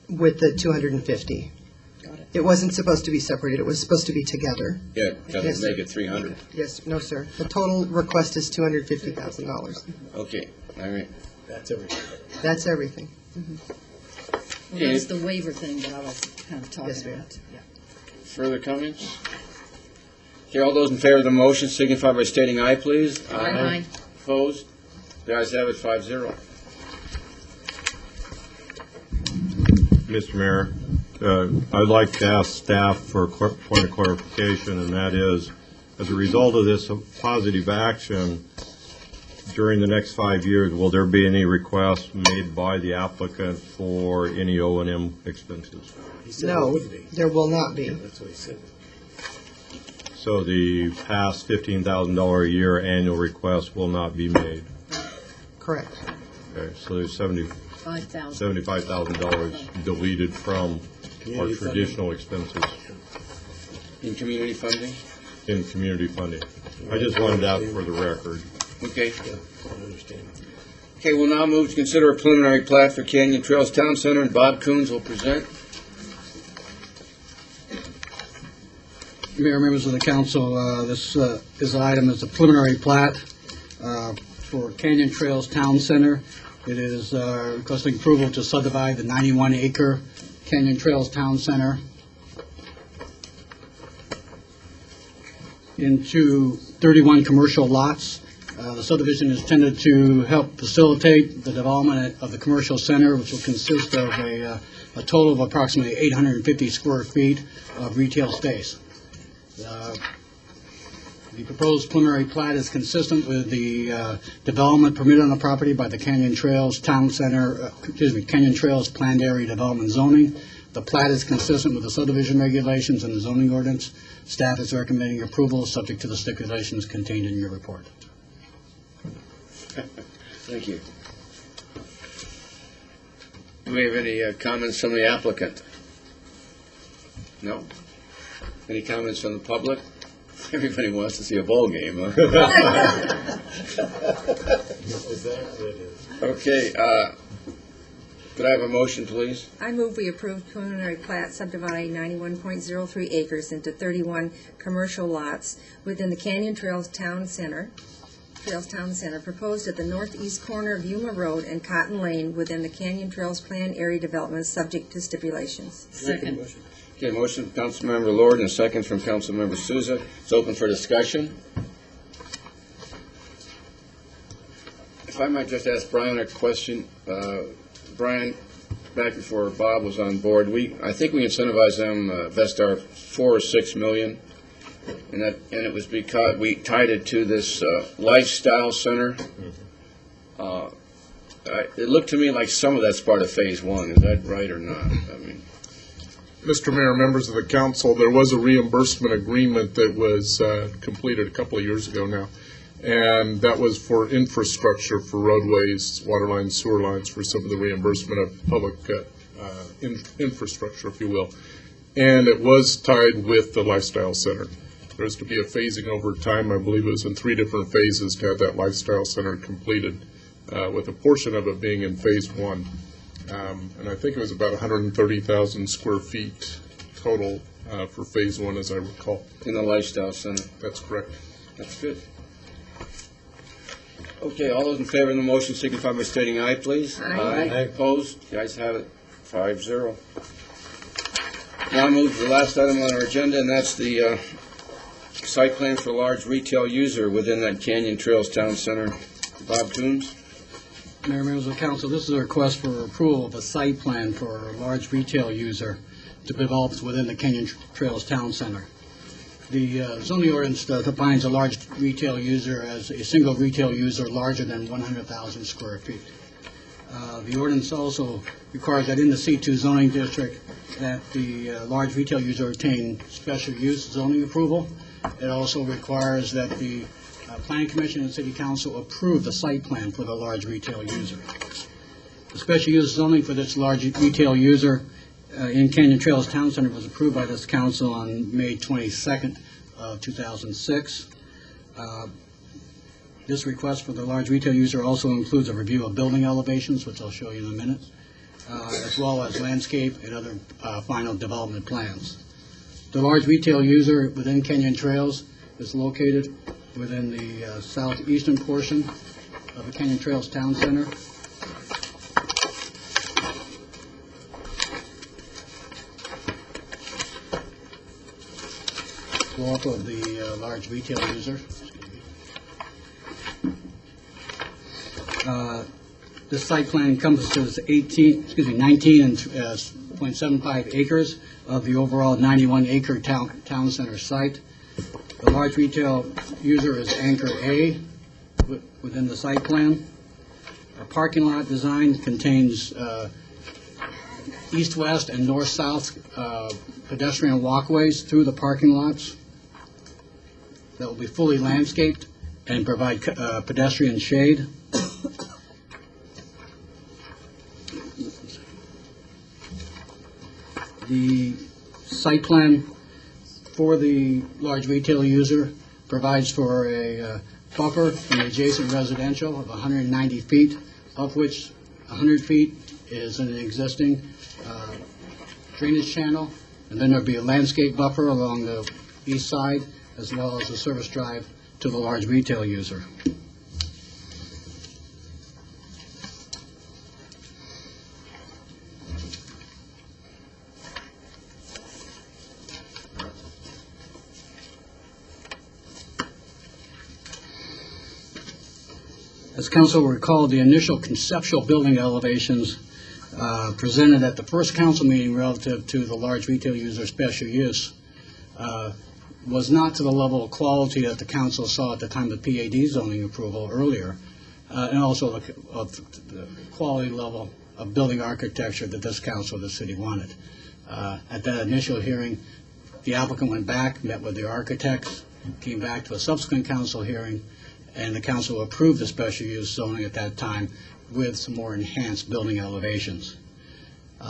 with the 250. Got it. It wasn't supposed to be separated. It was supposed to be together. Yeah, doesn't Yes, make sir. it 300. Yes, no, sir. The total request is $250,000. Okay, all right. That's everything. That's everything. Well, that's the waiver thing that I was kind of talking Yes, ma'am. about. Yeah. Further comments? Okay, all those in favor of the motion signify by stating aye, please. Aye. Opposed? The ayes have it, 5-0. Mr. Mayor, I'd like to ask staff for a point of clarification, and that is, as a result of this positive action, during the next 5 years, will there be any requests made by the applicant for any O&M expenses? He said there No, would be. there will not be. That's what he said. So the past $15,000 a year annual request will not be made? Correct. Okay, so there's $75,000 deleted from our Community traditional expenses In community funding? in community funding. I just wanted that for the record. Okay. I understand. Okay, we'll now move to consider a preliminary plat for Canyon Trails Town Center, and Bob Coons will present. Mayor, members of the council, this item is a preliminary plat for Canyon Trails Town Center. It is requesting approval to subdivide the 91-acre Canyon Trails Town Center into 31 commercial lots. The subdivision is intended to help facilitate the development of the commercial center, which will consist of a total of approximately 850 square feet of retail space. The proposed preliminary plat is consistent with the development permitted on the property by the Canyon Trails Town Center, Canyon Trails Planned Area Development Zoning. The plat is consistent with the subdivision regulations and the zoning ordinance. Staff is recommending approval, subject to the stipulations contained in your report. Thank you. Do we have any comments from the applicant? No? Any comments from the public? Everybody wants to see a ball game, huh? Okay, could I have a motion, please? I move we approve preliminary plat subdividing 91.03 acres into 31 commercial lots within the Canyon Trails Town Center, proposed at the northeast corner of Yuma Road and Cotton Lane within the Canyon Trails Plan Area Development, subject to stipulations. Second. Okay, motion from Councilmember Lord and a second from Councilmember Souza. It's open for discussion. If I might just ask Brian a question. Brian, back before Bob was on board, I think we incentivized them, Vestar, $4 or $6 million, and it was because we tied it to this lifestyle center. it looked to me like some of that's part of Phase 1. Is that right or not? I mean, Mr. Mayor, members of the council, there was a reimbursement agreement that was completed a couple of years ago now, and that was for infrastructure for roadways, water lines, sewer lines, for some of the reimbursement of public infrastructure, if you will. And it was tied with the Lifestyle Center. There was to be a phasing over time. I believe it was in 3 different phases to have that Lifestyle Center completed, with a portion of it being in Phase 1. And I think it was about 130,000 square feet total for Phase 1, as I recall. In the Lifestyle Center. That's correct. That's good. Okay, all those in favor of the motion signify by stating aye, please. Aye. Opposed? The ayes have it, 5-0. Now I move to the last item on our agenda, and that's the site plan for a large retail user within that Canyon Trails Town Center. Bob Toombs? Mayor, members of the council, this is a request for approval of a site plan for a large retail user to be developed within the Canyon Trails Town Center. The zoning ordinance defines a large retail user as a single retail user larger than 100,000 square feet. The ordinance also requires that in the C2 zoning district that the large retail user obtain special use zoning approval. It also requires that the Planning Commission and City Council approve the site plan for the large retail user. The special use zoning for this large retail user in Canyon Trails Town Center was approved by this council on May 22nd of 2006. This request for the large retail user also includes a review of building elevations, which I'll show you in a minute, as well as landscape and other final development plans. The large retail user within Canyon Trails is located within the southeastern portion of the Canyon Trails Town Center. Off of the large retail user. This site plan encompasses 19.75 acres of the overall 91-acre town center site. The large retail user is anchor A within the site plan. Our parking lot design contains east-west and north-south pedestrian walkways through the parking lots that will be fully landscaped and provide pedestrian shade. The site plan for the large retail user provides for a buffer from adjacent residential of 190 feet, of which 100 feet is an existing drainage channel, and then there'll be a landscape buffer along the east side, as well as a service drive to the large retail user. As council will recall, the initial conceptual building elevations presented at the first council meeting relative to the large retail user special use was not to the level of quality that the council saw at the time of PAD zoning approval earlier, and also the quality level of building architecture that this council of the city wanted. At that initial hearing, the applicant went back, met with the architects, came back to a subsequent council hearing, and the council approved the special use zoning at that time with some more enhanced building elevations.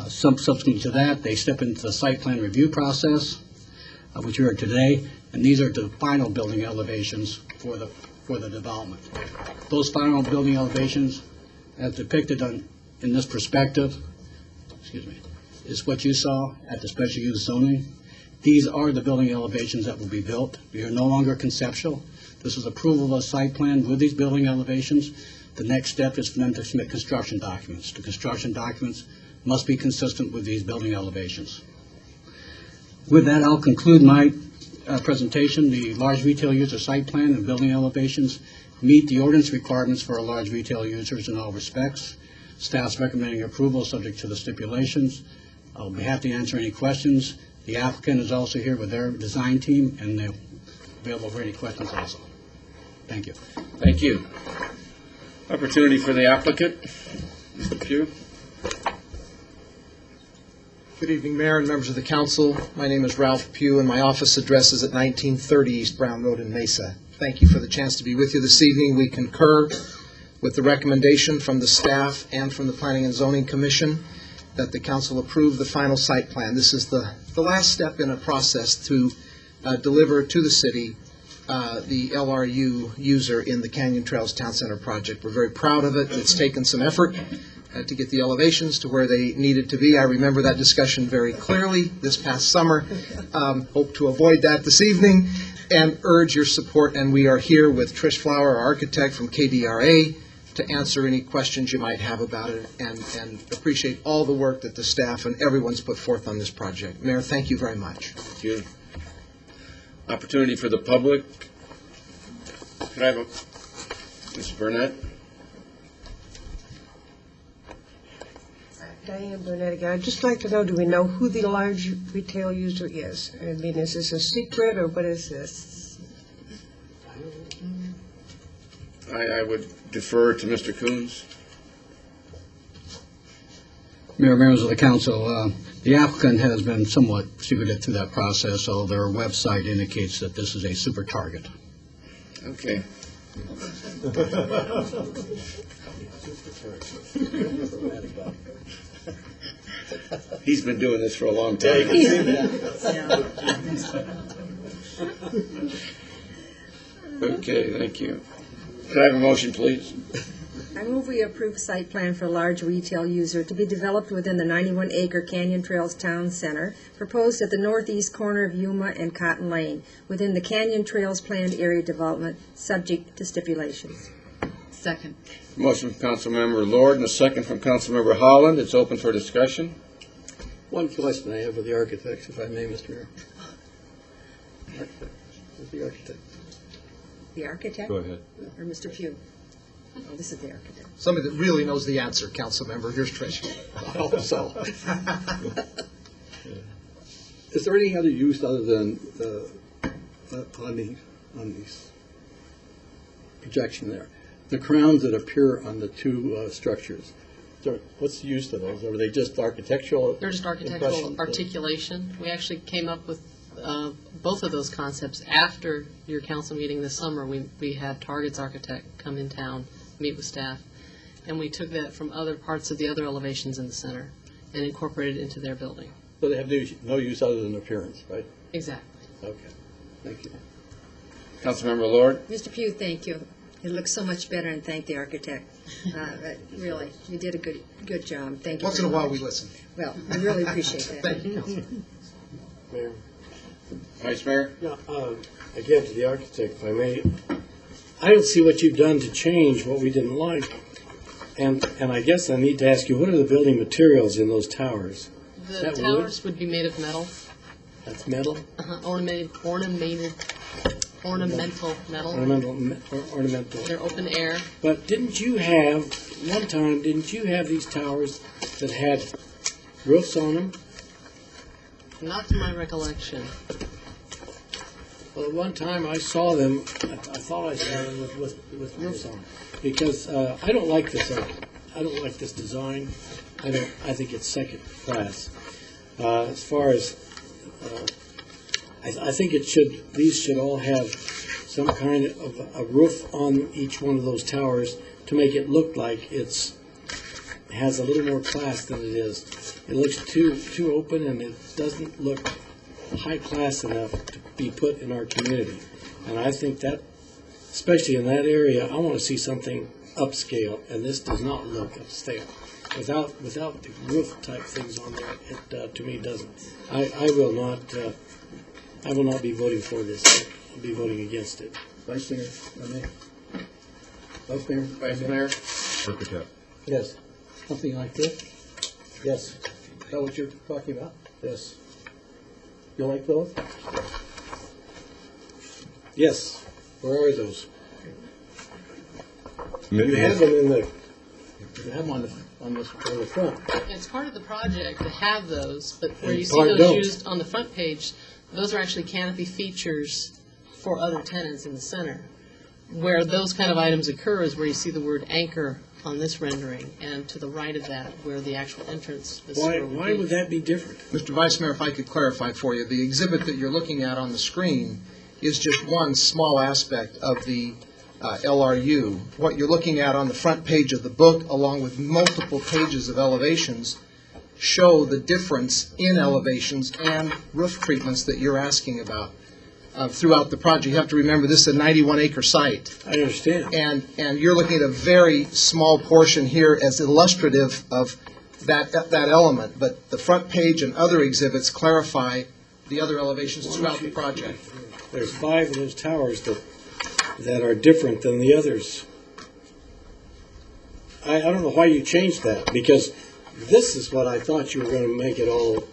Subsequent to that, they step into the site plan review process, which you heard today, and these are the final building elevations for the development. Those final building elevations, as depicted in this perspective, is what you saw at the special use zoning. These are the building elevations that will be built. They are no longer conceptual. This is approval of a site plan with these building elevations. The next step is for them to submit construction documents. The construction documents must be consistent with these building elevations. With that, I'll conclude my presentation. The large retail user site plan and building elevations meet the ordinance requirements for large retail users in all respects. Staff's recommending approval subject to the stipulations. I'll be happy to answer any questions. The applicant is also here with their design team, and they're available for any questions also. Thank you. Thank you. Opportunity for the applicant. Mr. Pugh. Good evening, Mayor and members of the council. My name is Ralph Pugh, and my office address is at 1930 East Brown Road in Mesa. Thank you for the chance to be with you this evening. We concur with the recommendation from the staff and from the Planning and Zoning Commission that the council approve the final site plan. This is the last step in a process to deliver to the city the LRU user in the Canyon Trails Town Center project. We're very proud of it. It's taken some effort to get the elevations to where they needed to be. I remember that discussion very clearly this past summer. Hope to avoid that this evening and urge your support. And we are here with Trish Flower, our architect from KDRA, to answer any questions you might have about it, and appreciate all the work that the staff and everyone's put forth on this project. Mayor, thank you very much. Thank you. Opportunity for the public. Could I have Ms. Burnett? Diane Burnett again. I'd just like to know, do we know who the large retail user is? I mean, is this a secret, or what is this? I would defer to Mr. Coons. Mayor, members of the council, the applicant has been somewhat secretive through that process, so their website indicates that this is a super target. Okay. He's been doing this for a long time. Yeah, you can see that. Okay, thank you. Could I have a motion, please? I move we approve site plan for large retail user to be developed within the 91-acre Canyon Trails Town Center, proposed at the northeast corner of Yuma and Cotton Lane, within the Canyon Trails planned area development, subject to stipulations. Second. Motion from Councilmember Lord and a second from Councilmember Holland. It's open for discussion. One question I have with the architects, if I may, Mr. Mayor. The architect. The architect? Go ahead. Or Mr. Pugh? Oh, this is the architect. Somebody that really knows the answer, council member. Here's Trish. I hope so. Is there any other use other than on these projection there? The crowns that appear on the two structures, what's the use of those? Are they just architectural? They're just architectural articulation. We actually came up with both of those concepts after your council meeting this summer. We had Target's architect come in town, meet with staff, and we took that from other parts of the other elevations in the center and incorporated it into their building. So they have no use other than appearance, right? Exactly. Okay, thank you. Councilmember Lord? Mr. Pugh, thank you. It looks so much better, and thank the architect. Really, you did a good job. Thank you. Once in a while we listen. Well, I really appreciate that. Thank you, Councilman. Mayor. Vice Mayor? Yeah, again, to the architect, if I may, I don't see what you've done to change what we didn't like. And I guess I need to ask you, what are the building materials in those towers? The towers would be made of metal. That's metal? Ornamental metal. Ornamental. They're open air. But didn't you have these towers that had roofs on them? Not to my recollection. Well, at one time I saw them, I thought I saw them with roofs on them. Because I don't like this design. I think it's second class. As far as I think these should all have some kind of a roof on each one of those towers to make it look like it has a little more class than it is. It looks too open, and it doesn't look high class enough to be put in our community. And I think that, especially in that area, I want to see something upscale, and this does not look upscale. Without the roof type things on there, it to me doesn't. I will not be voting for this. I'll be voting against it. Vice Mayor, Vice Mayor? Vice Mayor? Architect. Yes. Something like this? Yes. Is that what you're talking about? Yes. You like those? Yes. Where are those? You have them in the. You have them on the front. It's part of the project to have those, but where And you see part those don't. used on the front page, those are actually canopy features for other tenants in the center. where those kind of items occur is where you see the word anchor on this rendering, and to the right of that, where the actual entrance. Why would that be different? Mr. Vice Mayor, if I could clarify for you, the exhibit that you're looking at on the screen is just one small aspect of the LRU. What you're looking at on the front page of the book, along with multiple pages of elevations, show the difference in elevations and roof treatments that you're asking about throughout the project. You have to remember, this is a 91-acre site. I understand. And you're looking at a very small portion here as illustrative of that element, but the front page and other exhibits clarify the other elevations throughout the project. There's 5 of those towers that are different than the others. I don't know why you changed that, because this is what I thought you were going to make it all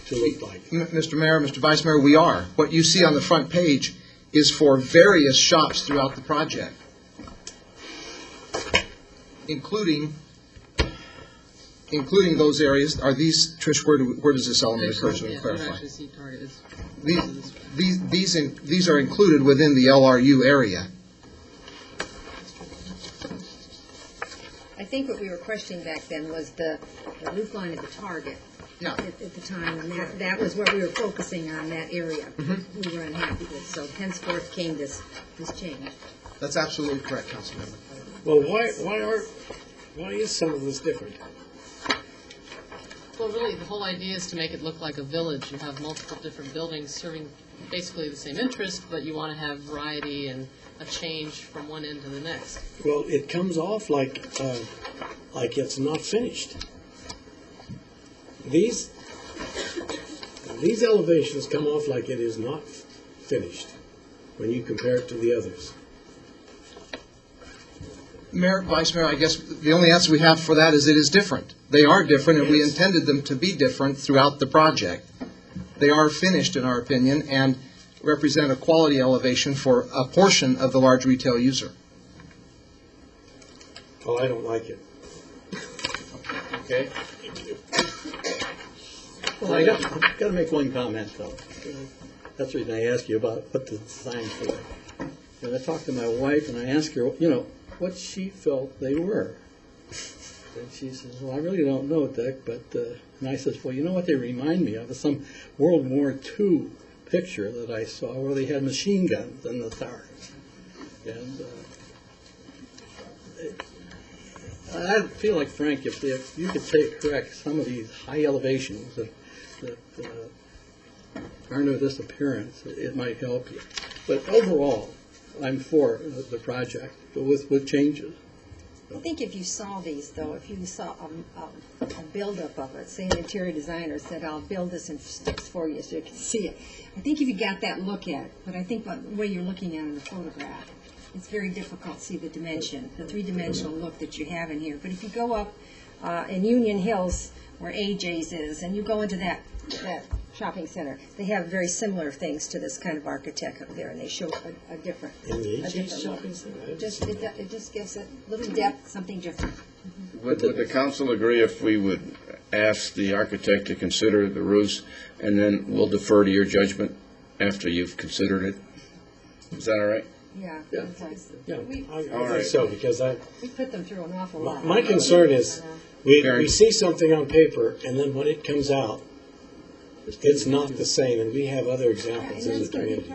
to look like. Mr. Mayor, Mr. Vice Mayor, we are. What you see on the front page is for various shops throughout the project, including those areas. Are these, Trish, where does this element occur? So to clarify. These are included within the LRU area. I think what we were questioning back then was the roof line of the target. Yeah. At the time, and that was what we were focusing on, that area. Mm-hmm. We were unhappy with, so henceforth came this change. That's absolutely correct, Councilmember. Well, why is some of this different? Well, really, the whole idea is to make it look like a village. You have multiple different buildings serving basically the same interest, but you want to have variety and a change from one end to the next. Well, it comes off like it's not finished. These elevations come off like it is not finished when you compare it to the others. Mayor, Vice Mayor, I guess the only answer we have for that is it is different. They are different, and we intended them to be different throughout the project. They are finished, in our opinion, and represent a quality elevation for a portion of the large retail user. Oh, I don't like it. Okay. Well, I got to make one comment, though. That's the reason I asked you about what the designs were. And I talked to my wife, and I asked her, what she felt they were. And she says, well, I really don't know, Dick, but, and I says, well, you know what they remind me of? Is some World War II picture that I saw where they had machine guns in the tower. And I feel like, Frank, if you could correct some of these high elevations that garner this appearance, it might help you. But overall, I'm for the project, but with changes. I think if you saw these, though, if you saw a buildup of it, say an interior designer said, I'll build this in sticks for you so you can see it. I think if you got that look at it, but I think the way you're looking at it in the photograph, it's very difficult to see the dimension, the three-dimensional look that you have in here. But if you go up in Union Hills, where AJ's is, and you go into that shopping center, they have very similar things to this kind of architect up there, and they show a different shopping center? It just gives it a little depth, something different. Would the council agree if we would ask the architect to consider the roofs, and then we'll defer to your judgment after you've considered it? Is that all right? Yeah. Yeah. I All right. think so, because We put them through an awful lot. my concern is we see something on paper, and then when it comes out, it's not the same, and we have other examples in the community.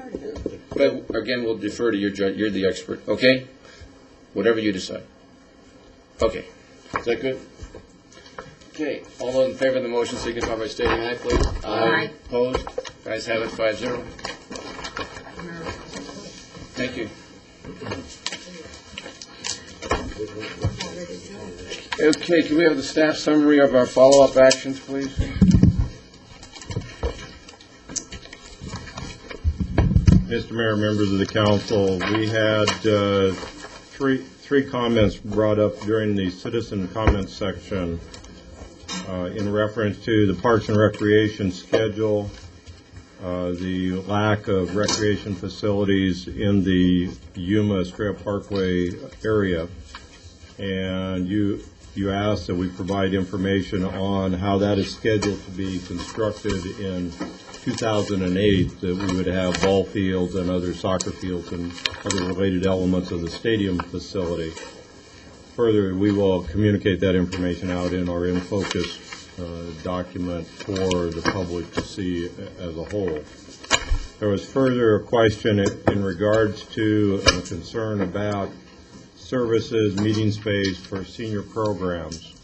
But again, we'll defer to your judge. You're the expert, okay? Whatever you decide. Okay. Is that good? Okay. All those in favor of the motion signify by stating aye, please. Aye. Opposed? Guys have it 5-0. Thank you. Okay, can we have the staff summary of our follow-up actions, please? Mr. Mayor, members of the council, we had three comments brought up during the citizen comments section in reference to the Parks and Recreation schedule, the lack of recreation facilities in the Yuma Estrella Parkway area. And you you asked that we provide information on how that is scheduled to be constructed in 2008, that we would have ball fields and other soccer fields and other related elements of the stadium facility. Further, we will communicate that information out in our In Focus document for the public to see as a whole. There was further a question in regards to a concern about services, meeting space for senior programs.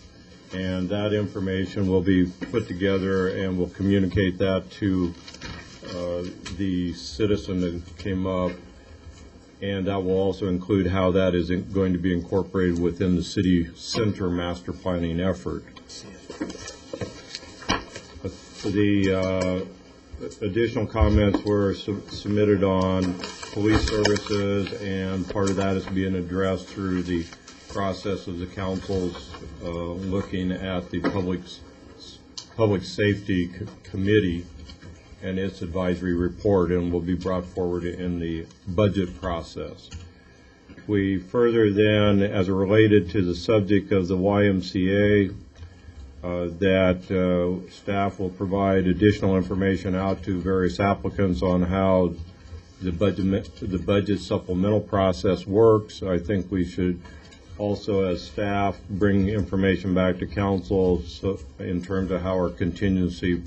And that information will be put together and we'll communicate that to the citizen that came up. And that will also include how that is going to be incorporated within the city center master planning effort. The additional comments were submitted on police services, and part of that is being addressed through the process of the council's looking at the public safety committee and its advisory report, and will be brought forward in the budget process. We further then, as it related to the subject of the YMCA, that staff will provide additional information out to various applicants on how the budget supplemental process works. I think we should also, as staff, bring information back to council in terms of how our contingency,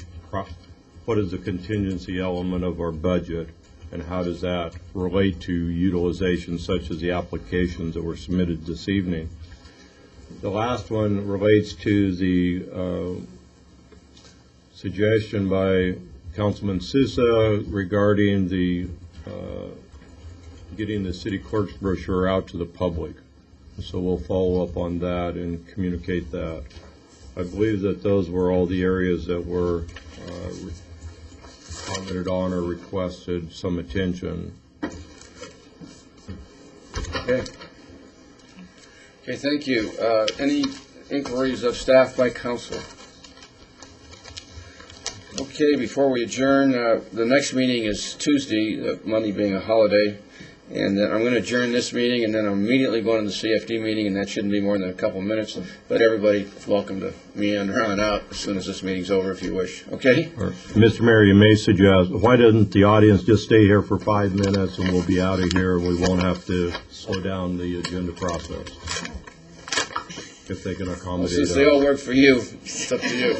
what is the contingency element of our budget, and how does that relate to utilization such as the applications that were submitted this evening. The last one relates to the suggestion by Councilman Sousa regarding the getting the city clerk's brochure out to the public. So we'll follow up on that and communicate that. I believe that those were all the areas that were commented on or requested some attention. Okay. Okay, thank you. Any inquiries of staff by council? Okay, before we adjourn, the next meeting is Tuesday, Monday being a holiday, and I'm going to adjourn this meeting, and then I'm immediately going to the CFD meeting, and that shouldn't be more than a couple minutes, but everybody's welcome to meander on out as soon as this meeting's over if you wish. Okay? Mr. Mayor, you may suggest, why doesn't the audience just stay here for 5 minutes and we'll be out of here? We won't have to slow down the agenda process if they can accommodate us. Since they all work for you, it's up to you.